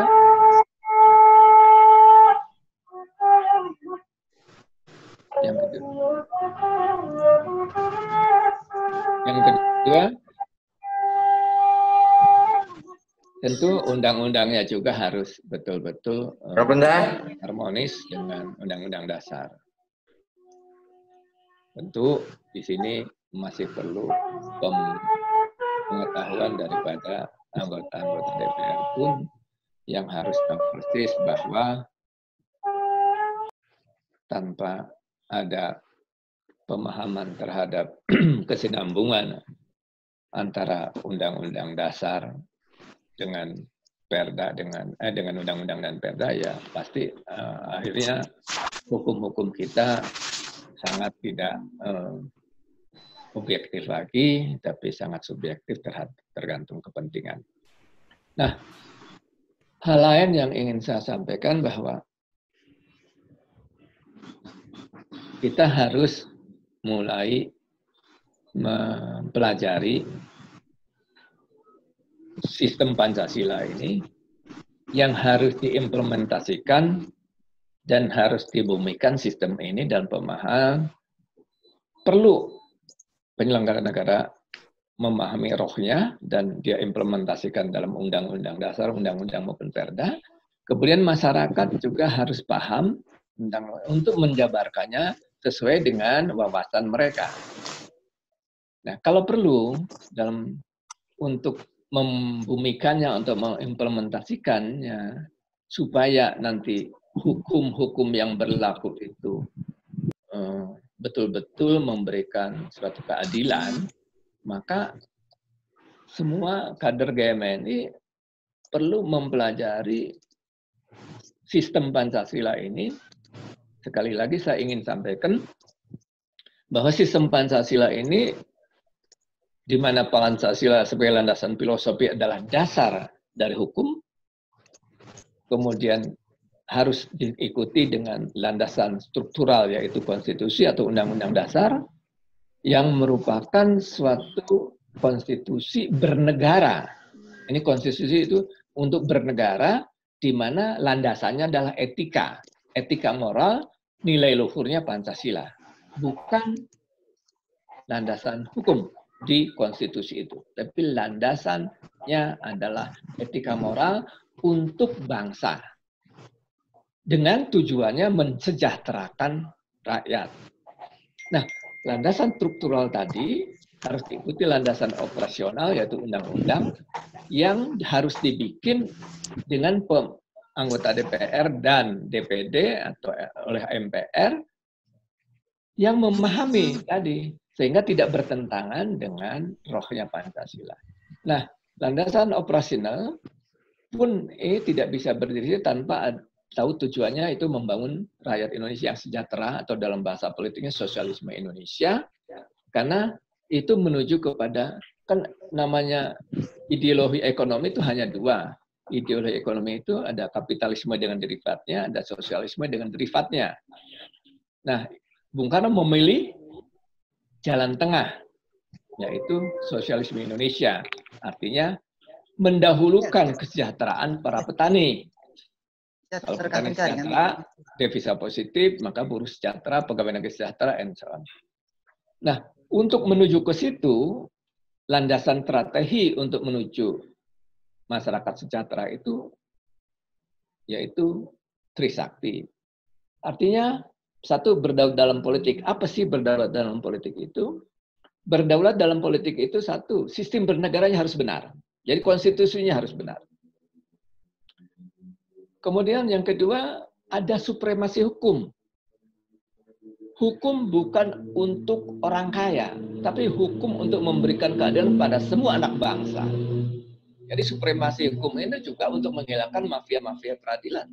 E: Yang kedua, tentu undang-undangnya juga harus betul-betul harmonis dengan undang-undang dasar. Tentu di sini masih perlu pengetahuan daripada anggota-anggota DPR pun yang harus tahu persis bahwa tanpa ada pemahaman terhadap kesinambungan antara undang-undang dasar dengan perda, dengan undang-undang dan perda, ya pasti akhirnya hukum-hukum kita sangat tidak objektif lagi, tapi sangat subjektif tergantung kepentingan. Nah, hal lain yang ingin saya sampaikan bahwa kita harus mulai mempelajari sistem Pancasila ini yang harus diimplementasikan dan harus dibumikan sistem ini dalam pemahaman. Perlu penyelenggara negara memahami rohnya dan dia implementasikan dalam undang-undang dasar, undang-undang maupun perda. Kemudian masyarakat juga harus paham untuk menjabarkannya sesuai dengan wawasan mereka. Nah, kalau perlu untuk membumikannya, untuk mengimplementasikannya, supaya nanti hukum-hukum yang berlaku itu betul-betul memberikan suatu keadilan, maka semua kader GMNI perlu mempelajari sistem Pancasila ini. Sekali lagi saya ingin sampaikan bahwa sistem Pancasila ini, di mana Pancasila sebagai landasan filosofi adalah dasar dari hukum, kemudian harus diikuti dengan landasan struktural, yaitu konstitusi atau undang-undang dasar, yang merupakan suatu konstitusi bernegara. Ini konstitusi itu untuk bernegara, di mana landasannya adalah etika. Etika moral, nilai luhurnya Pancasila. Bukan landasan hukum di konstitusi itu. Tapi landasannya adalah etika moral untuk bangsa. Dengan tujuannya mensejahterakan rakyat. Nah, landasan struktural tadi harus diikuti landasan operasional, yaitu undang-undang, yang harus dibikin dengan anggota DPR dan DPD atau oleh MPR yang memahami tadi, sehingga tidak bertentangan dengan rohnya Pancasila. Nah, landasan operasional pun ini tidak bisa berdiri tanpa tahu tujuannya itu membangun rakyat Indonesia yang sejahtera, atau dalam bahasa politiknya sosialisme Indonesia, karena itu menuju kepada, kan namanya ideologi ekonomi itu hanya dua. Ideologi ekonomi itu ada kapitalisme dengan derivatnya, ada sosialisme dengan derivatnya. Nah, Bung Karno memilih jalan tengah, yaitu sosialisme Indonesia. Artinya mendahulukan kesejahteraan para petani. Kalau petani sejahtera, devisa positif, maka buruh sejahtera, pegawai negeri sejahtera, and so on. Nah, untuk menuju ke situ, landasan strategi untuk menuju masyarakat sejahtera itu, yaitu Trisakti. Artinya, satu, berdaulat dalam politik. Apa sih berdaulat dalam politik itu? Berdaulat dalam politik itu satu, sistem bernegaranya harus benar. Jadi konstitusinya harus benar. Kemudian yang kedua, ada supremasi hukum. Hukum bukan untuk orang kaya, tapi hukum untuk memberikan keadilan pada semua anak bangsa. Jadi supremasi hukum ini juga untuk menghilangkan mafia-mafia peradilan.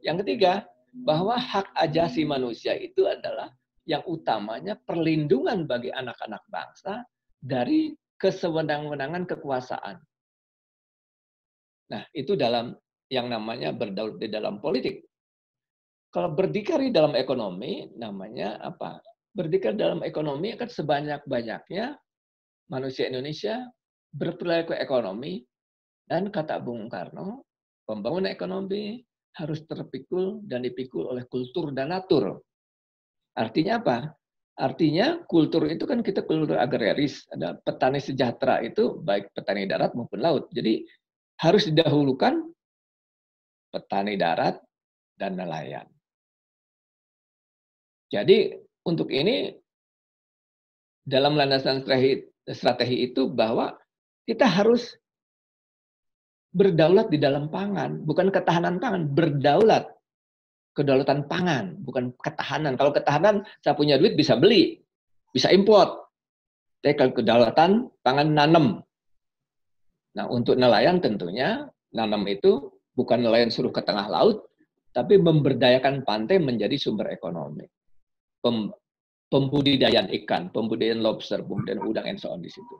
E: Yang ketiga, bahwa hak asasi manusia itu adalah yang utamanya perlindungan bagi anak-anak bangsa dari kesewenang-wenangan kekuasaan. Nah, itu dalam yang namanya berdaulat di dalam politik. Kalau berdikari dalam ekonomi, namanya apa? Berdikari dalam ekonomi akan sebanyak-banyaknya manusia Indonesia berperilaku ekonomi, dan kata Bung Karno, pembangunan ekonomi harus terpikul dan dipikul oleh kultur dan natur. Artinya apa? Artinya kultur itu kan kita kultur agraris, ada petani sejahtera itu baik petani darat maupun laut. Jadi harus didahulukan petani darat dan nelayan. Jadi untuk ini dalam landasan strategi itu bahwa kita harus berdaulat di dalam pangan, bukan ketahanan pangan, berdaulat. Kedaulatan pangan, bukan ketahanan. Kalau ketahanan, saya punya duit bisa beli, bisa import. Tapi kalau kedaulatan pangan nanam. Nah, untuk nelayan tentunya, nanam itu bukan nelayan suruh ke tengah laut, tapi memberdayakan pantai menjadi sumber ekonomi. Pembudidayaan ikan, pembudidayaan lobster, pembudidayaan udang, and so on di situ.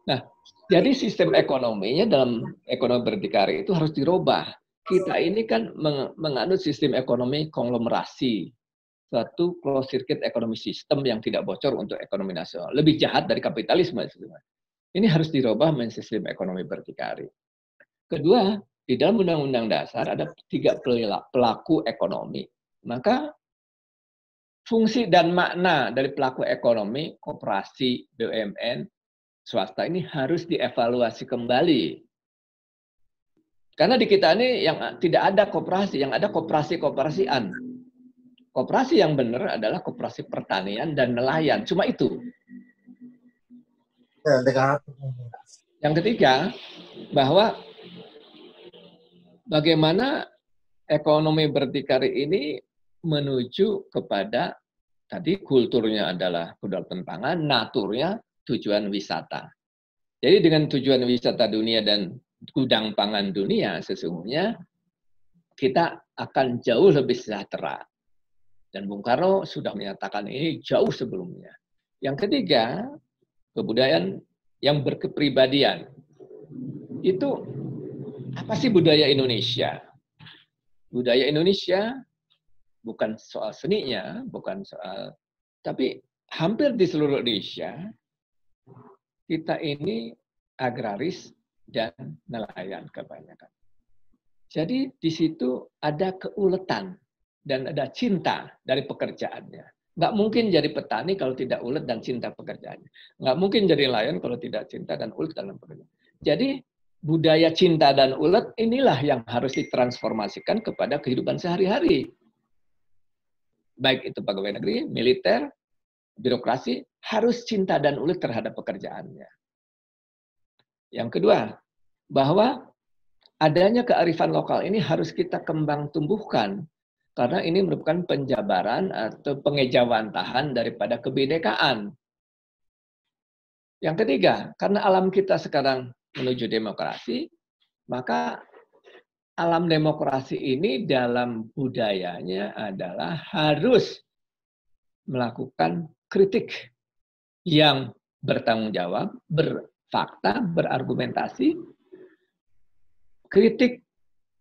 E: Nah, jadi sistem ekonominya dalam ekonomi berdikari itu harus dirubah. Kita ini kan menganut sistem ekonomi konglomerasi, suatu closed circuit ekonomi sistem yang tidak bocor untuk ekonomi nasional. Lebih jahat dari kapitalisme. Ini harus dirubah menjadi sistem ekonomi berdikari. Kedua, di dalam Undang-Undang Dasar ada 3 pelaku ekonomi. Maka fungsi dan makna dari pelaku ekonomi, koperasi, BUMN, swasta ini harus dievaluasi kembali. Karena di kita ini yang tidak ada koperasi, yang ada koperasi-koperasian. Koperasi yang benar adalah koperasi pertanian dan nelayan. Cuma itu. Yang ketiga, bahwa bagaimana ekonomi berdikari ini menuju kepada tadi kulturnya adalah kedaulatan pangan, naturnya tujuan wisata. Jadi dengan tujuan wisata dunia dan gudang pangan dunia, sesungguhnya kita akan jauh lebih sejahtera. Dan Bung Karno sudah menyatakan ini jauh sebelumnya. Yang ketiga, kebudayaan yang berkepribadian. Itu apa sih budaya Indonesia? Budaya Indonesia bukan soal seninya, bukan soal, tapi hampir di seluruh Indonesia kita ini agraris dan nelayan kebanyakan. Jadi di situ ada keuletan dan ada cinta dari pekerjaannya. Nggak mungkin jadi petani kalau tidak ulet dan cinta pekerjaannya. Nggak mungkin jadi nelayan kalau tidak cinta dan ulet dalam pekerjaan. Jadi budaya cinta dan ulet inilah yang harus ditransformasikan kepada kehidupan sehari-hari. Baik itu pegawai negeri, militer, birokrasi, harus cinta dan ulet terhadap pekerjaannya. Yang kedua, bahwa adanya kearifan lokal ini harus kita kembang tumbuhkan. Karena ini merupakan penjabaran atau pengejawantahan daripada kebinekaan. Yang ketiga, karena alam kita sekarang menuju demokrasi, maka alam demokrasi ini dalam budayanya adalah harus melakukan kritik yang bertanggung jawab, berfakta, berargumentasi, kritik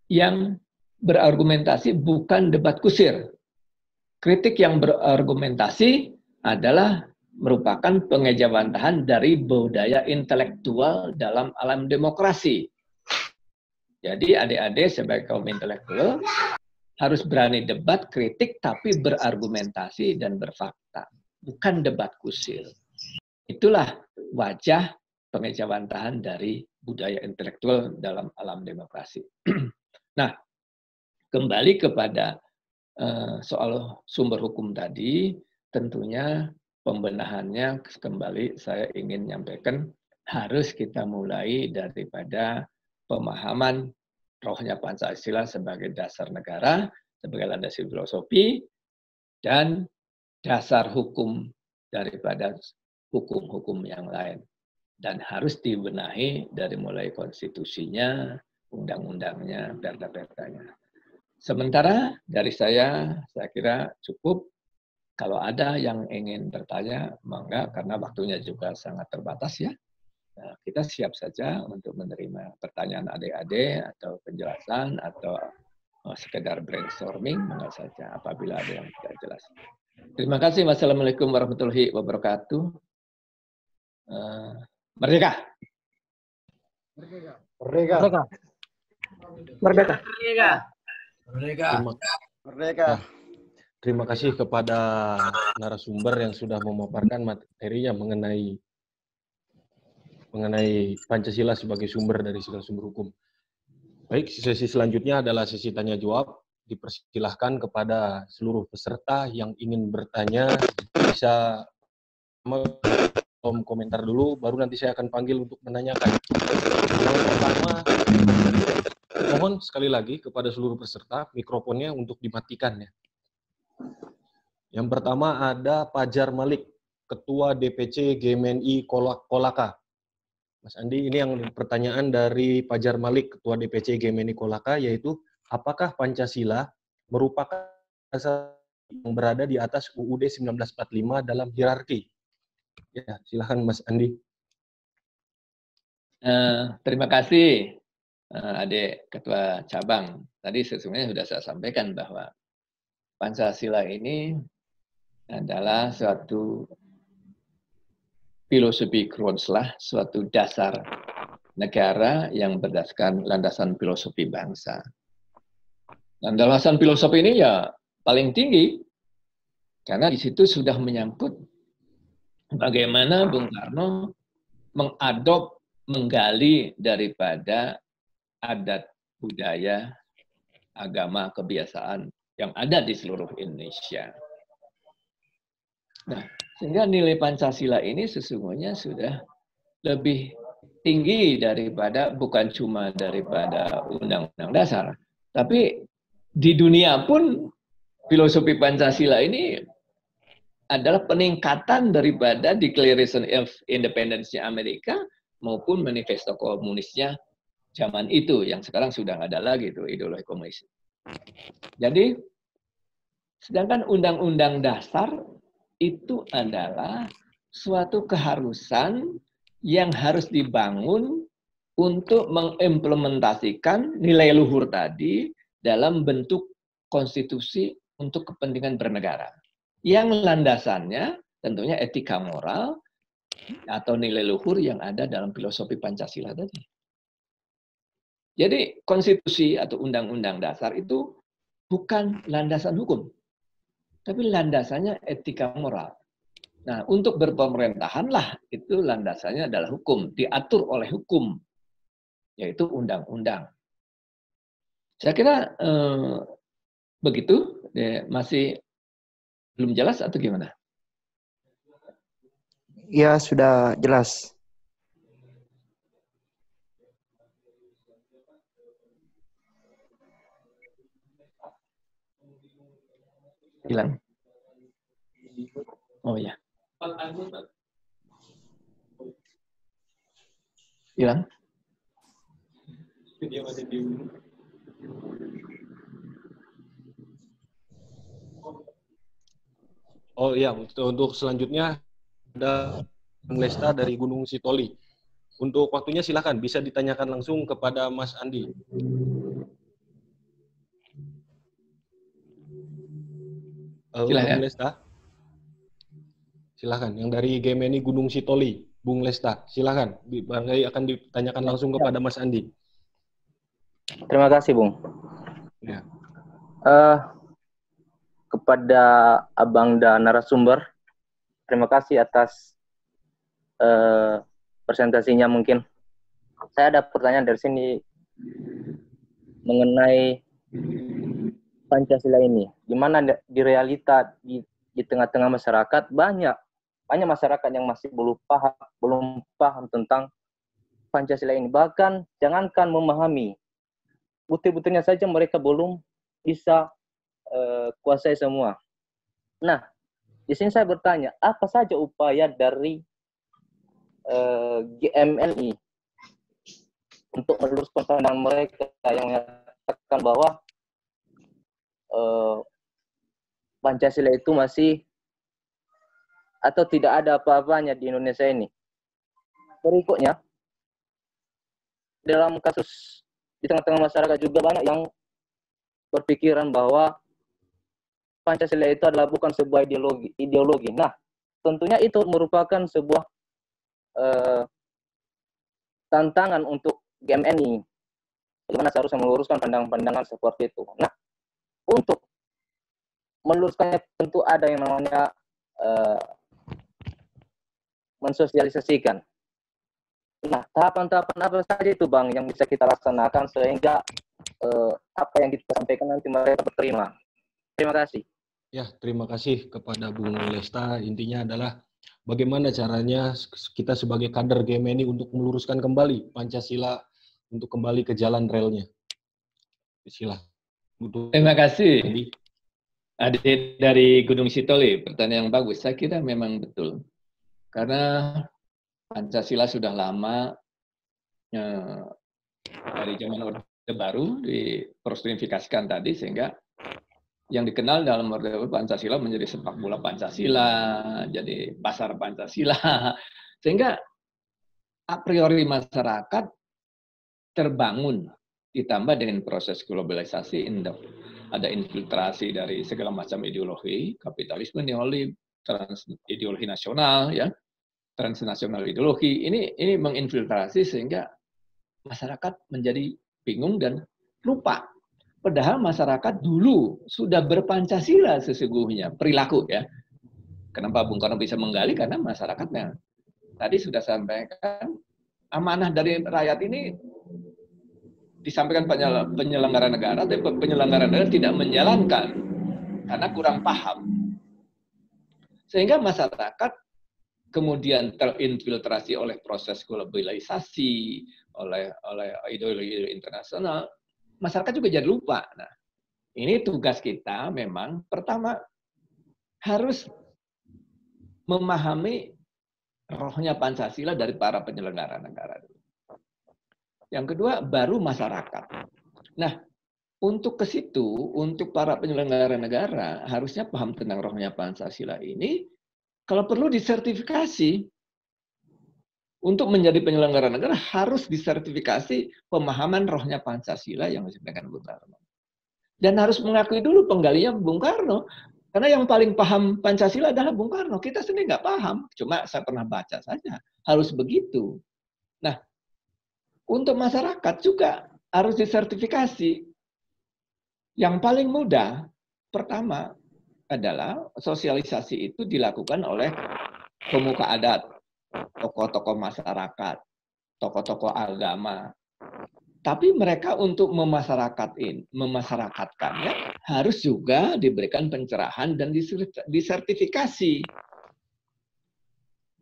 E: yang berargumentasi bukan debat kusir. Kritik yang berargumentasi adalah merupakan pengejawantahan dari budaya intelektual dalam alam demokrasi. Jadi adik-adik sebagai kaum intelektual harus berani debat, kritik, tapi berargumentasi dan berfakta. Bukan debat kusir. Itulah wajah pengejawantahan dari budaya intelektual dalam alam demokrasi. Nah, kembali kepada soal sumber hukum tadi, tentunya pembenahannya kembali saya ingin nyampaikan harus kita mulai daripada pemahaman rohnya Pancasila sebagai dasar negara, sebagai landasan filosofi, dan dasar hukum daripada hukum-hukum yang lain. Dan harus dibenahi dari mulai konstitusinya, undang-undangnya, perda-perdanya. Sementara dari saya kira cukup. Kalau ada yang ingin bertanya, mangga, karena waktunya juga sangat terbatas ya. Nah, kita siap saja untuk menerima pertanyaan adik-adik atau penjelasan atau sekedar brainstorming, mangga saja apabila ada yang tidak jelas. Terima kasih. Wassalamualaikum warahmatullahi wabarakatuh. Merdeka.
C: Merdeka.
D: Merdeka. Merdeka.
C: Merdeka. Merdeka.
A: Terima kasih kepada narasumber yang sudah memaparkan materinya mengenai Pancasila sebagai sumber dari segala sumber hukum. Baik, sesi selanjutnya adalah sesi tanya jawab. Dipersilahkan kepada seluruh peserta yang ingin bertanya bisa komentar dulu, baru nanti saya akan panggil untuk menanyakan. Yang pertama, mohon sekali lagi kepada seluruh peserta mikrofonnya untuk dimatikan ya. Yang pertama ada Pajar Malik, Ketua DPC GMNI Kolaka. Mas Andi, ini yang pertanyaan dari Pajar Malik, Ketua DPC GMNI Kolaka, yaitu apakah Pancasila merupakan dasar yang berada di atas UUD 1945 dalam hierarki? Ya, silakan Mas Andi.
E: Terima kasih adik Ketua Cabang. Tadi sesungguhnya sudah saya sampaikan bahwa Pancasila ini adalah suatu filosofi Grundslag, suatu dasar negara yang berdasarkan landasan filosofi bangsa. Dan landasan filosofi ini ya paling tinggi, karena di situ sudah menyangkut bagaimana Bung Karno mengadop, menggali daripada adat, budaya, agama, kebiasaan yang ada di seluruh Indonesia. Nah, sehingga nilai Pancasila ini sesungguhnya sudah lebih tinggi daripada, bukan cuma daripada Undang-Undang Dasar, tapi di dunia pun filosofi Pancasila ini adalah peningkatan daripada Declaration of Independence-nya Amerika maupun manifesto komunisnya zaman itu, yang sekarang sudah nggak ada lagi itu ideologi komunis. Jadi, sedangkan Undang-Undang Dasar itu adalah suatu keharusan yang harus dibangun untuk mengimplementasikan nilai luhur tadi dalam bentuk konstitusi untuk kepentingan bernegara. Yang landasannya tentunya etika moral atau nilai luhur yang ada dalam filosofi Pancasila tadi. Jadi konstitusi atau undang-undang dasar itu bukan landasan hukum, tapi landasannya etika moral. Nah, untuk berpemerintahanlah itu landasannya adalah hukum, diatur oleh hukum, yaitu undang-undang. Saya kira begitu, masih belum jelas atau gimana?
D: Ya, sudah jelas.
E: Hilang. Oh ya. Hilang.
A: Oh iya, untuk selanjutnya ada Bung Lesta dari Gunung Sitoli. Untuk waktunya silakan, bisa ditanyakan langsung kepada Mas Andi. Bung Lesta. Silakan, yang dari GMNI Gunung Sitoli, Bung Lesta, silakan. Barangkali akan ditanyakan langsung kepada Mas Andi.
F: Terima kasih, Bung.
A: Ya.
F: Kepada Abang dan narasumber, terima kasih atas presentasinya mungkin. Saya ada pertanyaan dari sini mengenai Pancasila ini. Di mana di realita di tengah-tengah masyarakat banyak masyarakat yang masih belum paham tentang Pancasila ini. Bahkan jangankan memahami, bukti-buktinya saja mereka belum bisa kuasai semua. Nah, di sini saya bertanya, apa saja upaya dari GMNI untuk meluruskan pandangan mereka yang menyatakan bahwa Pancasila itu masih atau tidak ada apa-apanya di Indonesia ini. Berikutnya, dalam kasus di tengah-tengah masyarakat juga banyak yang berpikiran bahwa Pancasila itu adalah bukan sebuah ideologi. Nah, tentunya itu merupakan sebuah tantangan untuk GMNI. Bagaimana seharusnya meluruskan pandangan-pandangan seperti itu. Nah, untuk meluruskannya tentu ada yang namanya mensosialisasikan. Nah, tahapan-tahapan apa saja itu, Bang, yang bisa kita laksanakan sehingga apa yang kita sampaikan nanti mereka berterima. Terima kasih.
A: Ya, terima kasih kepada Bung Lesta. Intinya adalah bagaimana caranya kita sebagai kader GMNI untuk meluruskan kembali Pancasila untuk kembali ke jalan relnya. Silakan.
E: Terima kasih. Adik dari Gunung Sitoli, pertanyaan yang bagus. Saya kira memang betul. Karena Pancasila sudah lama dari zaman Orde Baru dipersonifikasikan tadi, sehingga yang dikenal dalam Orde Baru Pancasila menjadi sepak bola Pancasila, jadi pasar Pancasila, sehingga a priori masyarakat terbangun, ditambah dengan proses globalisasi, ada infiltrasi dari segala macam ideologi, kapitalisme, ideologi nasional, ya, transnasional ideologi, ini menginfiltrasi sehingga masyarakat menjadi bingung dan lupa. Padahal masyarakat dulu sudah berpancasila sesungguhnya, perilaku, ya. Kenapa Bung Karno bisa menggali? Karena masyarakatnya. Tadi sudah sampaikan, amanah dari rakyat ini disampaikan penyelenggara negara, tapi penyelenggara negara tidak menjalankan karena kurang paham. Sehingga masyarakat kemudian terinfiltrasi oleh proses globalisasi, oleh ideologi internasional, masyarakat juga jadi lupa. Nah, ini tugas kita memang pertama harus memahami rohnya Pancasila dari para penyelenggara negara. Yang kedua, baru masyarakat. Nah, untuk ke situ, untuk para penyelenggara negara, harusnya paham tentang rohnya Pancasila ini, kalau perlu disertifikasi. Untuk menjadi penyelenggara negara harus disertifikasi pemahaman rohnya Pancasila yang disampaikan Bung Karno. Dan harus mengakui dulu penggalinya Bung Karno. Karena yang paling paham Pancasila adalah Bung Karno. Kita sendiri nggak paham, cuma saya pernah baca saja. Harus begitu. Nah, untuk masyarakat juga harus disertifikasi. Yang paling mudah, pertama adalah sosialisasi itu dilakukan oleh pemuka adat, tokoh-tokoh masyarakat, tokoh-tokoh agama. Tapi mereka untuk memasyarakatkannya harus juga diberikan pencerahan dan disertifikasi.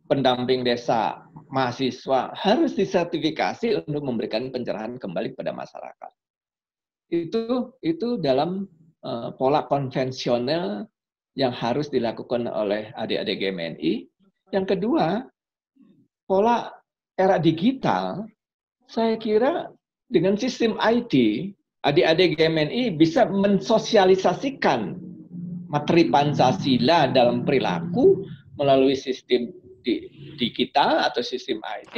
E: Pendamping desa, mahasiswa harus disertifikasi untuk memberikan pencerahan kembali kepada masyarakat. Itu dalam pola konvensional yang harus dilakukan oleh adik-adik GMNI. Yang kedua, pola era digital, saya kira dengan sistem IT, adik-adik GMNI bisa mensosialisasikan materi Pancasila dalam perilaku melalui sistem digital atau sistem IT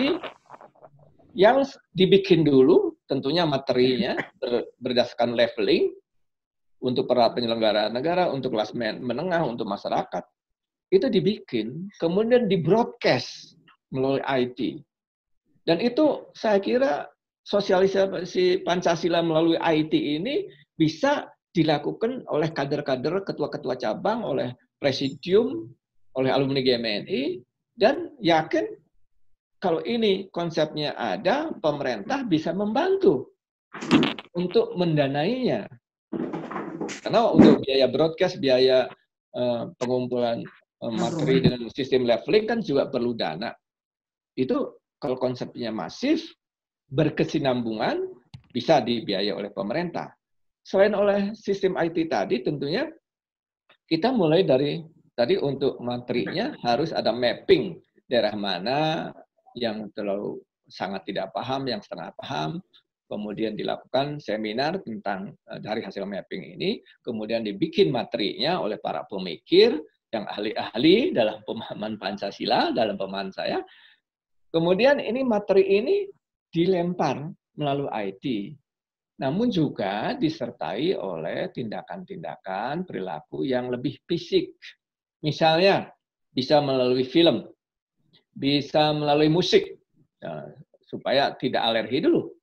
E: yang dibikin dulu, tentunya materinya berdasarkan leveling untuk para penyelenggara negara, untuk kelas menengah, untuk masyarakat. Itu dibikin, kemudian di-broadcast melalui IT. Dan itu saya kira sosialisasi Pancasila melalui IT ini bisa dilakukan oleh kader-kader, ketua-ketua cabang, oleh presidium, oleh alumni GMNI, dan yakin kalau ini konsepnya ada, pemerintah bisa membantu untuk mendanainya. Karena untuk biaya broadcast, biaya pengumpulan materi dengan sistem leveling kan juga perlu dana. Itu kalau konsepnya masif, berkesinambungan, bisa dibiayai oleh pemerintah. Selain oleh sistem IT tadi, tentunya kita mulai dari tadi untuk materinya harus ada mapping daerah mana yang terlalu sangat tidak paham, yang setengah paham, kemudian dilakukan seminar tentang dari hasil mapping ini, kemudian dibikin materinya oleh para pemikir yang ahli-ahli dalam pemahaman Pancasila, dalam pemahaman saya. Kemudian ini materi ini dilempar melalui IT, namun juga disertai oleh tindakan-tindakan perilaku yang lebih fisik. Misalnya, bisa melalui film, bisa melalui musik, supaya tidak alergi dulu.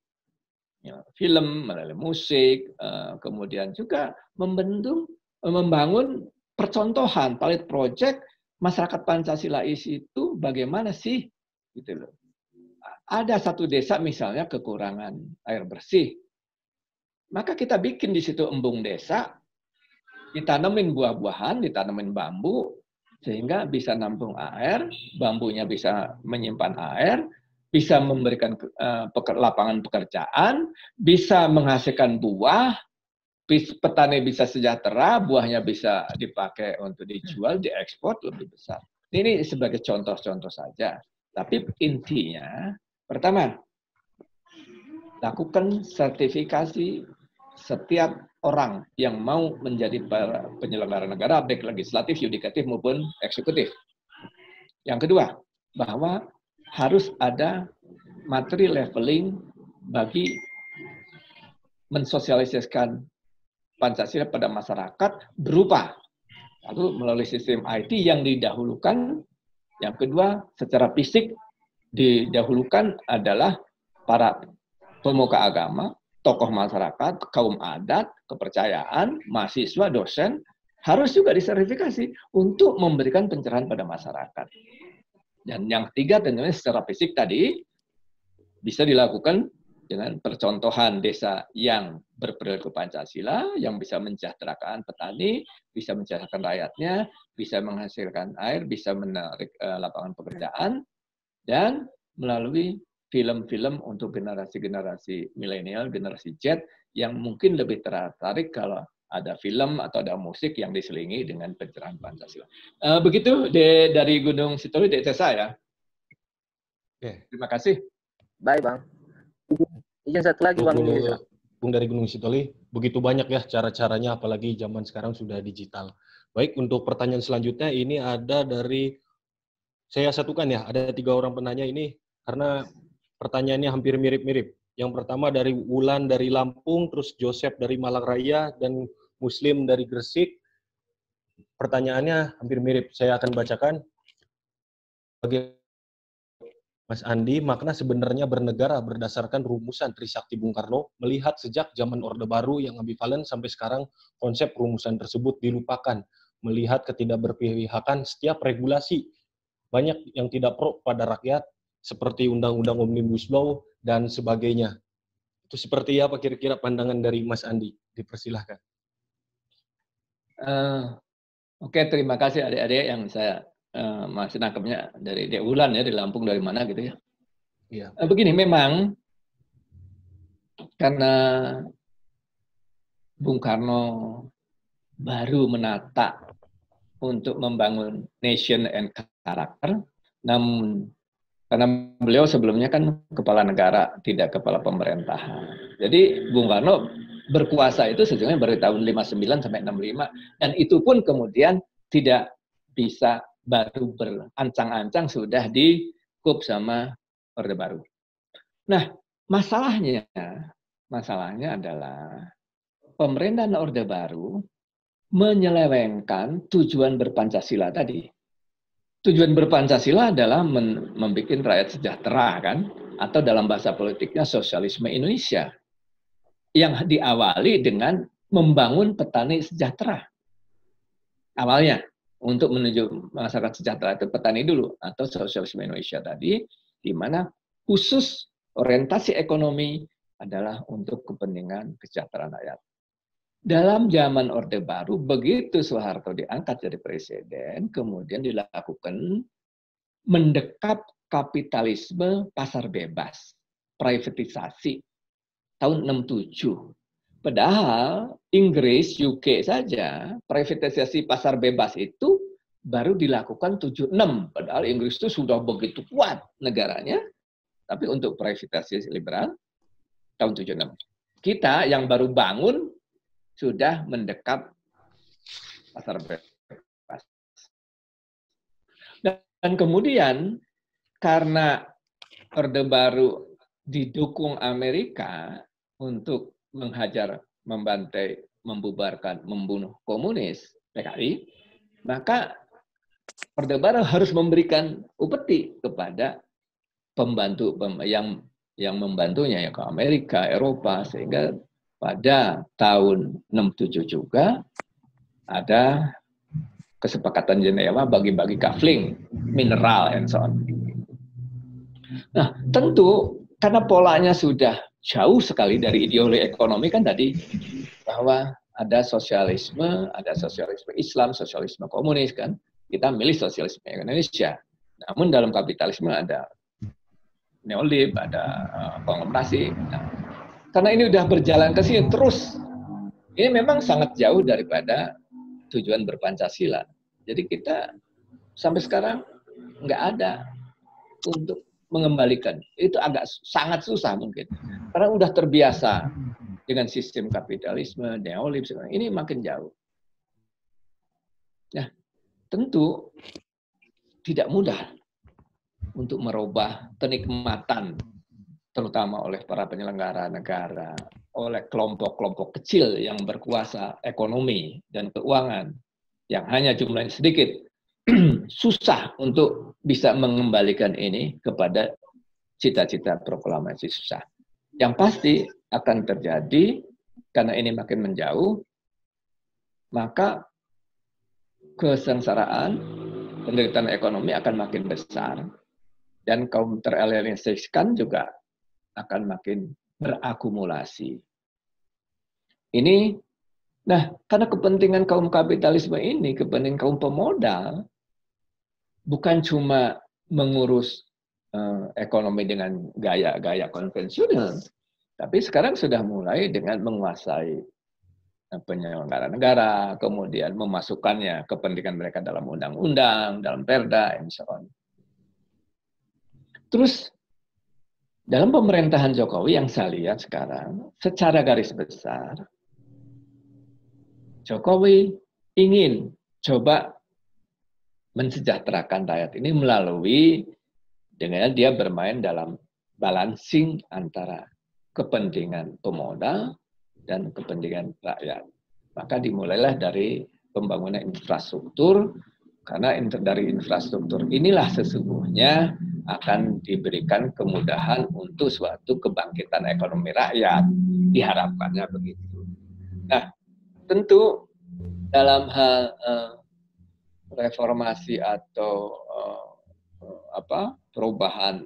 E: Film, melalui musik, kemudian juga membangun percontohan, pilot project masyarakat Pancasila itu bagaimana sih? Gitu loh. Ada satu desa misalnya kekurangan air bersih, maka kita bikin di situ embung desa, ditanamin buah-buahan, ditanamin bambu, sehingga bisa nampung air, bambunya bisa menyimpan air, bisa memberikan lapangan pekerjaan, bisa menghasilkan buah, petani bisa sejahtera, buahnya bisa dipakai untuk dijual, diekspor lebih besar. Ini sebagai contoh-contoh saja. Tapi intinya, pertama, lakukan sertifikasi setiap orang yang mau menjadi penyelenggara negara, baik legislatif, yudikatif, maupun eksekutif. Yang kedua, bahwa harus ada materi leveling bagi mensosialisasikan Pancasila pada masyarakat berupa lalu melalui sistem IT yang didahulukan. Yang kedua, secara fisik didahulukan adalah para pemuka agama, tokoh masyarakat, kaum adat, kepercayaan, mahasiswa, dosen, harus juga disertifikasi untuk memberikan pencerahan pada masyarakat. Dan yang ketiga tentunya secara fisik tadi bisa dilakukan dengan percontohan desa yang berperilaku Pancasila, yang bisa mensejahterakan petani, bisa mensejahterakan rakyatnya, bisa menghasilkan air, bisa menarik lapangan pekerjaan, dan melalui film-film untuk generasi-generasi milenial, generasi Z, yang mungkin lebih tertarik kalau ada film atau ada musik yang diselingi dengan pencerahan Pancasila. Begitu dari Gunung Sitoli, dari saya.
A: Oke.
E: Terima kasih.
F: Baik, Bang. Izin satu lagi, Bang.
A: Bung dari Gunung Sitoli, begitu banyak ya cara-caranya, apalagi zaman sekarang sudah digital. Baik, untuk pertanyaan selanjutnya ini ada dari, saya satukan ya, ada 3 orang penanya ini, karena pertanyaannya hampir mirip-mirip. Yang pertama dari Wulan dari Lampung, terus Joseph dari Malang Raya, dan Muslim dari Gresik. Pertanyaannya hampir mirip. Saya akan bacakan. Bagi Mas Andi, makna sebenarnya bernegara berdasarkan rumusan Trisakti Bung Karno, melihat sejak zaman Orde Baru yang ambivalen sampai sekarang konsep rumusan tersebut dilupakan, melihat ketidakberpihakan setiap regulasi. Banyak yang tidak pro pada rakyat, seperti Undang-Undang Omnibus Law, dan sebagainya. Itu seperti apa kira-kira pandangan dari Mas Andi? Dipersilahkan.
E: Oke, terima kasih adik-adik yang saya masih nangkepnya dari Dek Wulan ya, di Lampung dari mana gitu ya.
A: Iya.
E: Begini, memang karena Bung Karno baru menata untuk membangun nation and character, namun karena beliau sebelumnya kan kepala negara, tidak kepala pemerintahan. Jadi Bung Karno berkuasa itu sejujurnya dari tahun 59 sampai 65. Dan itu pun kemudian tidak bisa, baru berancang-ancang sudah dikup sama Orde Baru. Nah, masalahnya adalah pemerintahan Orde Baru menyelewengkan tujuan berpancasila tadi. Tujuan berpancasila adalah membuat rakyat sejahtera, kan? Atau dalam bahasa politiknya sosialisme Indonesia. Yang diawali dengan membangun petani sejahtera. Awalnya, untuk menuju masyarakat sejahtera itu petani dulu, atau sosialisme Indonesia tadi, di mana khusus orientasi ekonomi adalah untuk kepentingan kesejahteraan rakyat. Dalam zaman Orde Baru, begitu Soeharto diangkat jadi presiden, kemudian dilakukan mendekap kapitalisme pasar bebas, privatisasi, tahun 67. Padahal Inggris, UK saja, privatisasi pasar bebas itu baru dilakukan 76. Padahal Inggris itu sudah begitu kuat negaranya, tapi untuk privatisasi liberal, tahun 76. Kita yang baru bangun, sudah mendekap pasar bebas. Dan kemudian karena Orde Baru didukung Amerika untuk menghajar, membantai, membubarkan, membunuh komunis PKI, maka Orde Baru harus memberikan upeti kepada pembantu yang membantunya ya ke Amerika, Eropa, sehingga pada tahun 67 juga ada kesepakatan Jenewa bagi-bagi kafling, mineral, and so on. Nah, tentu karena polanya sudah jauh sekali dari ideologi ekonomi kan tadi, bahwa ada sosialisme Islam, sosialisme komunis kan. Kita milih sosialisme Indonesia. Namun dalam kapitalisme ada neolib, ada konglomerasi. Nah, karena ini udah berjalan ke sini terus, ini memang sangat jauh daripada tujuan berpancasila. Jadi kita sampai sekarang nggak ada untuk mengembalikan. Itu agak sangat susah mungkin. Karena udah terbiasa dengan sistem kapitalisme, neolib, ini makin jauh. Nah, tentu tidak mudah untuk merubah kenikmatan, terutama oleh para penyelenggara negara, oleh kelompok-kelompok kecil yang berkuasa ekonomi dan keuangan, yang hanya jumlahnya sedikit, susah untuk bisa mengembalikan ini kepada cita-cita proklamasi, susah. Yang pasti akan terjadi, karena ini makin menjauh, maka kesengsaraan, penderitaan ekonomi akan makin besar, dan kaum teralienasikan juga akan makin berakumulasi. Ini, nah, karena kepentingan kaum kapitalisme ini, kepentingan kaum pemodal, bukan cuma mengurus ekonomi dengan gaya-gaya konvensional, tapi sekarang sudah mulai dengan menguasai penyelenggara negara, kemudian memasukkannya kepentingan mereka dalam undang-undang, dalam perda, and so on. Terus dalam pemerintahan Jokowi yang saya lihat sekarang, secara garis besar, Jokowi ingin coba mensejahterakan rakyat ini melalui dengan dia bermain dalam balancing antara kepentingan pemodal dan kepentingan rakyat. Maka dimulailah dari pembangunan infrastruktur, karena dari infrastruktur inilah sesungguhnya akan diberikan kemudahan untuk suatu kebangkitan ekonomi rakyat. Diharapkannya begitu. Nah, tentu dalam hal reformasi atau perubahan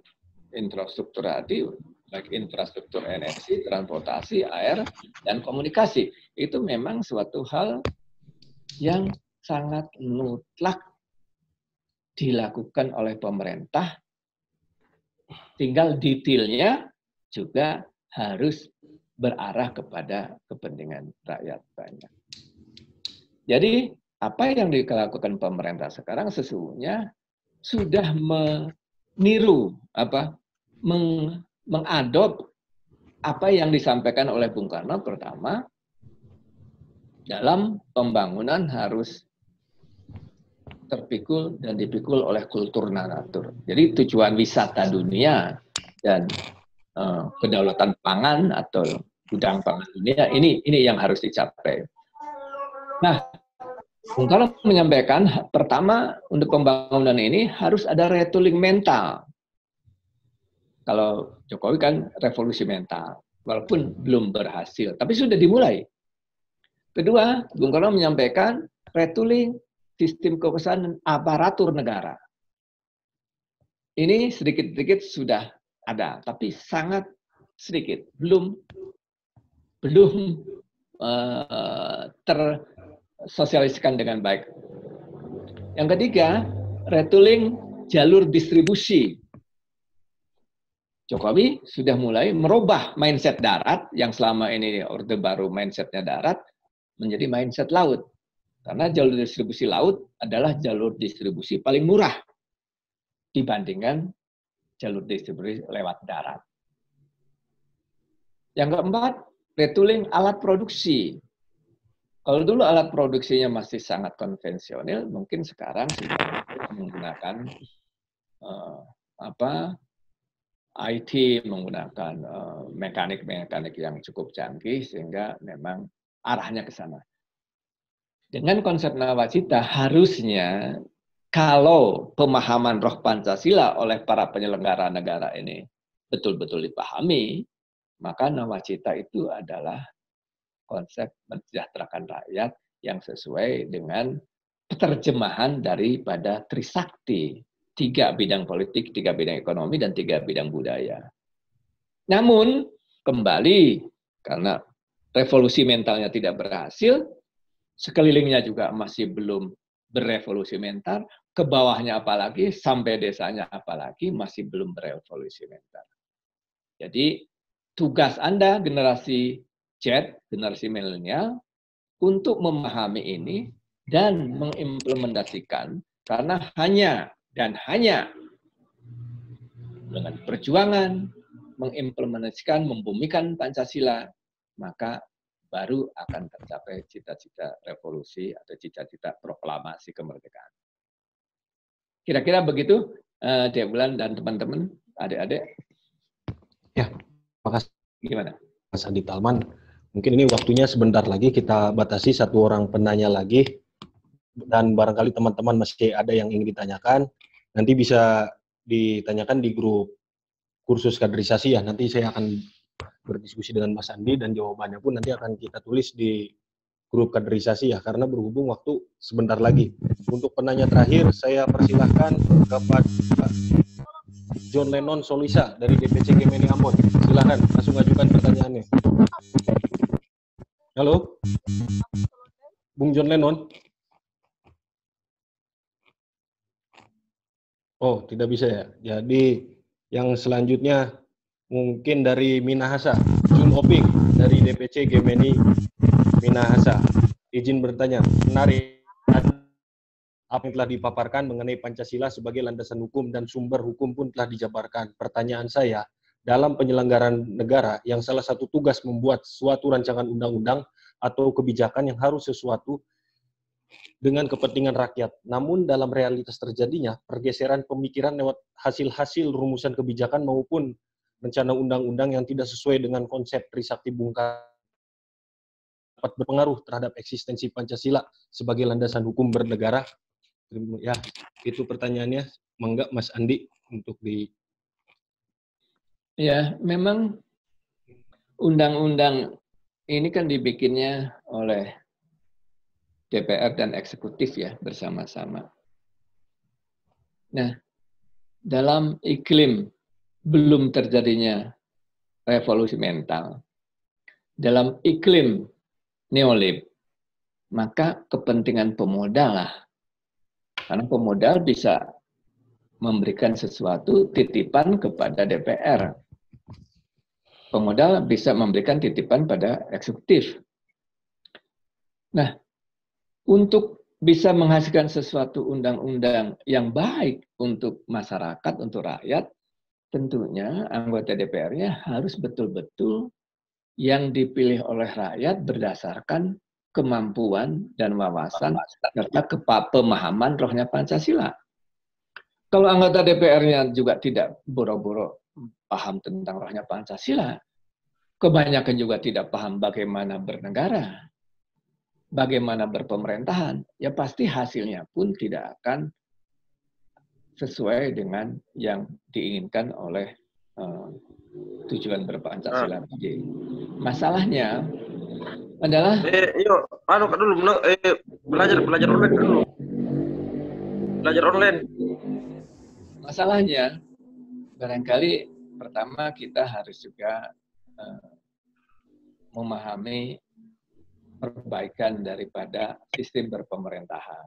E: infrastruktur tadi, baik infrastruktur energi, transportasi, air, dan komunikasi. Itu memang suatu hal yang sangat mutlak dilakukan oleh pemerintah. Tinggal detailnya juga harus berarah kepada kepentingan rakyat banyak. Jadi, apa yang dilakukan pemerintah sekarang sesungguhnya sudah meniru, mengadop apa yang disampaikan oleh Bung Karno pertama dalam pembangunan harus terpikul dan dipikul oleh kultur nanatur. Jadi tujuan wisata dunia dan kedaulatan pangan atau gudang pangan dunia ini yang harus dicapai. Nah, Bung Karno menyampaikan pertama untuk pembangunan ini harus ada retooling mental. Kalau Jokowi kan revolusi mental, walaupun belum berhasil, tapi sudah dimulai. Kedua, Bung Karno menyampaikan retooling sistem kekuasaan aparatur negara. Ini sedikit-sedikit sudah ada, tapi sangat sedikit, belum tersosialisasikan dengan baik. Yang ketiga, retooling jalur distribusi. Jokowi sudah mulai merubah mindset darat yang selama ini Orde Baru mindsetnya darat menjadi mindset laut. Karena jalur distribusi laut adalah jalur distribusi paling murah dibandingkan jalur distribusi lewat darat. Yang keempat, retooling alat produksi. Kalau dulu alat produksinya masih sangat konvensional, mungkin sekarang sudah menggunakan IT, menggunakan mekanik-mekanik yang cukup canggih, sehingga memang arahnya ke sana. Dengan konsep nawacita, harusnya kalau pemahaman roh Pancasila oleh para penyelenggara negara ini betul-betul dipahami, maka nawacita itu adalah konsep mensejahterakan rakyat yang sesuai dengan penerjemahan daripada Trisakti. 3 bidang politik, 3 bidang ekonomi, dan 3 bidang budaya. Namun, kembali, karena revolusi mentalnya tidak berhasil, sekelilingnya juga masih belum berevolusi mental, ke bawahnya apalagi, sampai desanya apalagi, masih belum berevolusi mental. Jadi, tugas Anda, generasi Z, generasi milenial, untuk memahami ini dan mengimplementasikan, karena hanya dengan perjuangan, mengimplementasikan, membumikan Pancasila, maka baru akan tercapai cita-cita revolusi atau cita-cita proklamasi kemerdekaan. Kira-kira begitu, Dek Bulan dan teman-teman, adik-adik.
A: Ya, makasih.
E: Gimana?
A: Mas Adi Talman. Mungkin ini waktunya sebentar lagi, kita batasi 1 orang penanya lagi. Dan barangkali teman-teman masih ada yang ingin ditanyakan, nanti bisa ditanyakan di grup kursus kaderisasi ya. Nanti saya akan berdiskusi dengan Mas Andi dan jawabannya pun nanti akan kita tulis di grup kaderisasi ya, karena berhubung waktu sebentar lagi. Untuk penanya terakhir, saya persilahkan kepada John Lennon Solisa dari DPC Gemeni Ambon. Silakan langsung ajukan pertanyaannya. Halo, Bung John Lennon. Oh, tidak bisa ya. Jadi yang selanjutnya mungkin dari Minahasa, Jun Oping dari DPC Gemeni Minahasa. Izin bertanya, menarik apa yang telah dipaparkan mengenai Pancasila sebagai landasan hukum dan sumber hukum pun telah dijabarkan. Pertanyaan saya, dalam penyelenggaraan negara yang salah satu tugas membuat suatu rancangan undang-undang atau kebijakan yang harus sesuatu dengan kepentingan rakyat. Namun dalam realitas terjadinya pergeseran pemikiran lewat hasil-hasil rumusan kebijakan maupun rencana undang-undang yang tidak sesuai dengan konsep Trisakti Bung Karno dapat berpengaruh terhadap eksistensi Pancasila sebagai landasan hukum bernegara. Ya, itu pertanyaannya. Mangga Mas Andi untuk di.
E: Ya, memang undang-undang ini kan dibikinnya oleh DPR dan eksekutif ya bersama-sama. Nah, dalam iklim belum terjadinya revolusi mental, dalam iklim neolib, maka kepentingan pemodal lah. Karena pemodal bisa memberikan sesuatu titipan kepada DPR. Pemodal bisa memberikan titipan pada eksekutif. Nah, untuk bisa menghasilkan sesuatu undang-undang yang baik untuk masyarakat, untuk rakyat, tentunya anggota DPR-nya harus betul-betul yang dipilih oleh rakyat berdasarkan kemampuan dan wawasan serta pemahaman rohnya Pancasila. Kalau anggota DPR-nya juga tidak boro-boro paham tentang rohnya Pancasila, kebanyakan juga tidak paham bagaimana bernegara, bagaimana berpemerintahan, ya pasti hasilnya pun tidak akan sesuai dengan yang diinginkan oleh tujuan berpancasila. Masalahnya adalah
G: yuk, dulu, belajar online dulu. Belajar online.
E: Masalahnya, barangkali pertama kita harus juga memahami perbaikan daripada sistem berpemerintahan.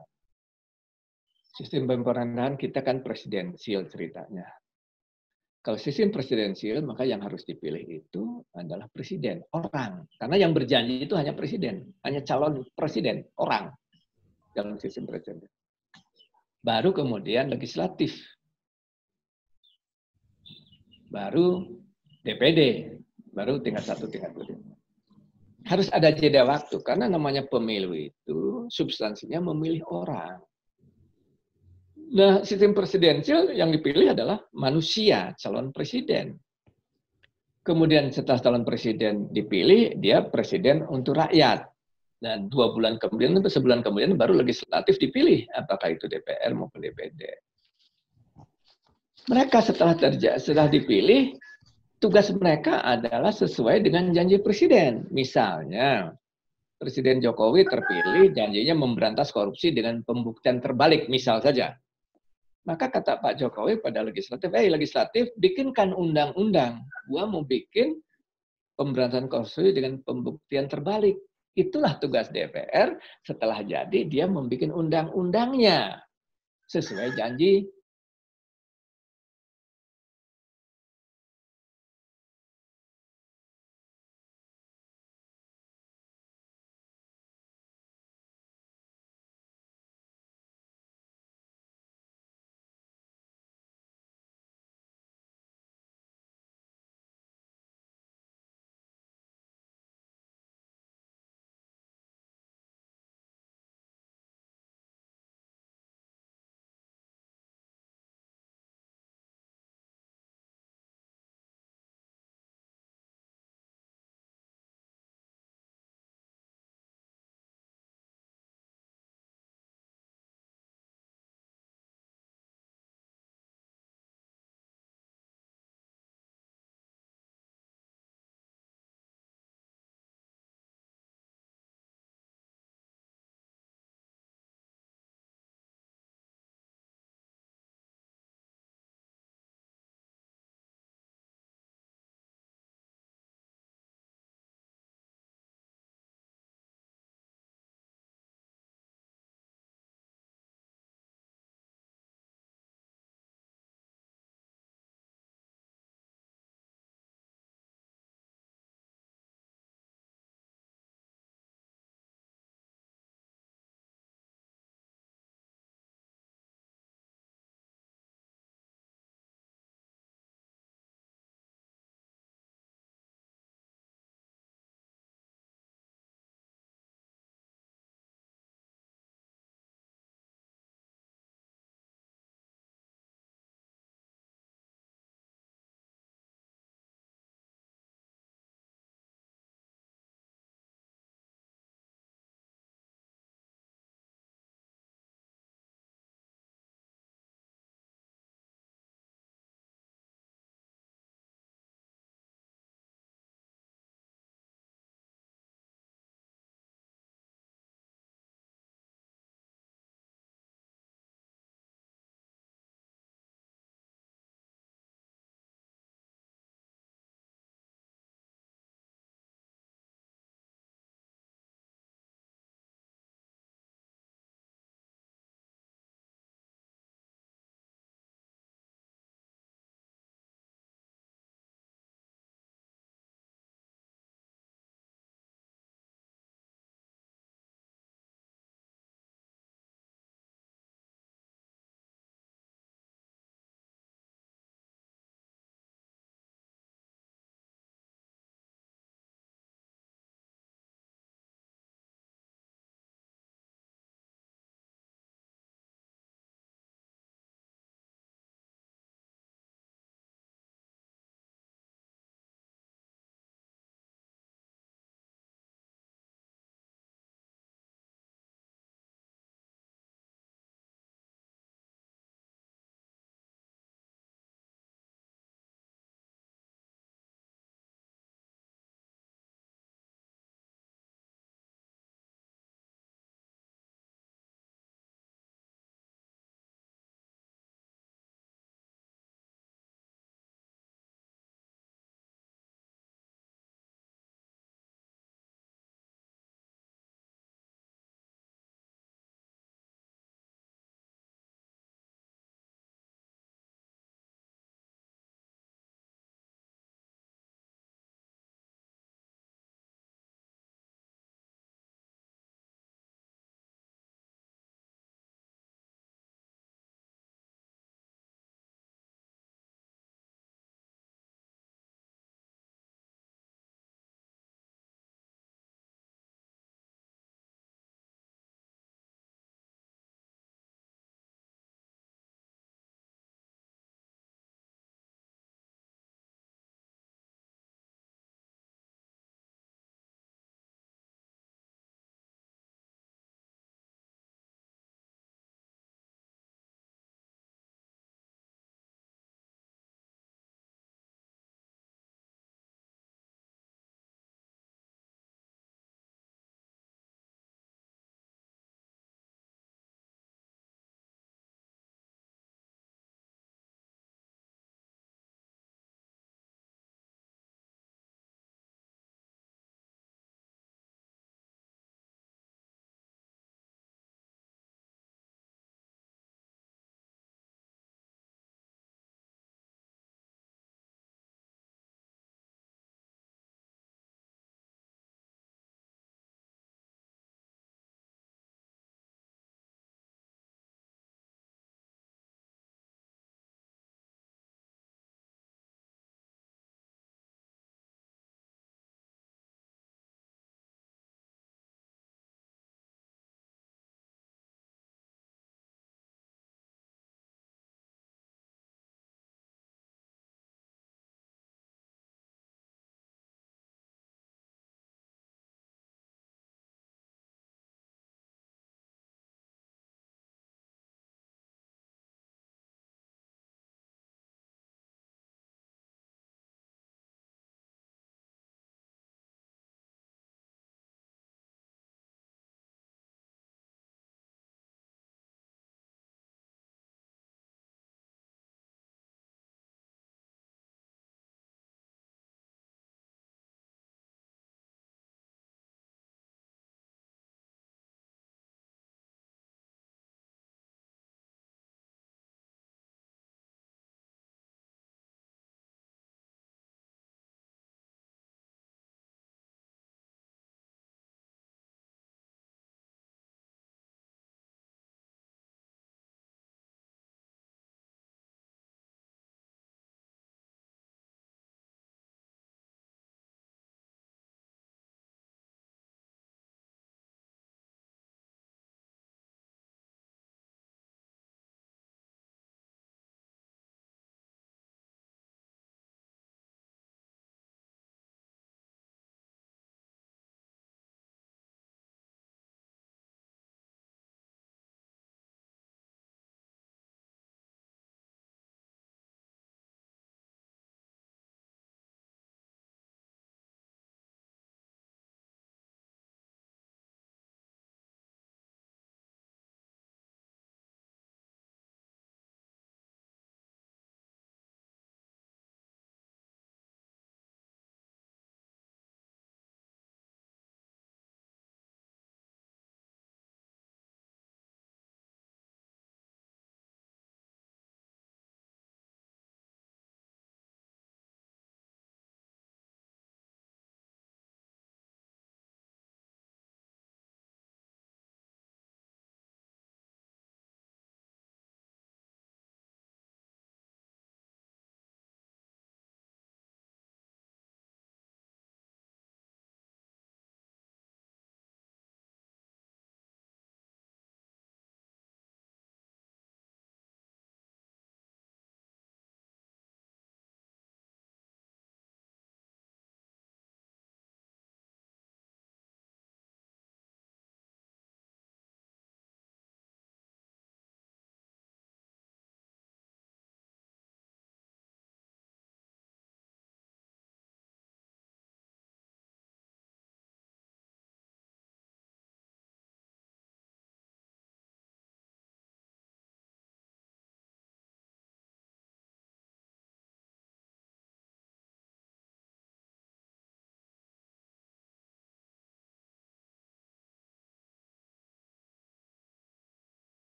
E: Sistem pemerintahan kita kan presidensial ceritanya. Kalau sistem presidensial, maka yang harus dipilih itu adalah presiden, orang. Karena yang berjanji itu hanya presiden, hanya calon presiden, orang dalam sistem presiden. Baru kemudian legislatif. Baru DPD, baru tingkat 1, tingkat 2. Harus ada jeda waktu, karena namanya pemilu itu substansinya memilih orang. Nah, sistem presidensial yang dipilih adalah manusia, calon presiden. Kemudian setelah calon presiden dipilih, dia presiden untuk rakyat. Dan 2 bulan kemudian, atau sebulan kemudian baru legislatif dipilih, apakah itu DPR maupun DPD. Mereka setelah dipilih, tugas mereka adalah sesuai dengan janji presiden. Misalnya, Presiden Jokowi terpilih, janjinya memberantas korupsi dengan pembuktian terbalik, misal saja. Maka kata Pak Jokowi pada legislatif, legislatif, bikinkan undang-undang. Gua mau bikin pemberantasan korupsi dengan pembuktian terbalik. Itulah tugas DPR, setelah jadi dia membuat undang-undangnya. Sesuai janji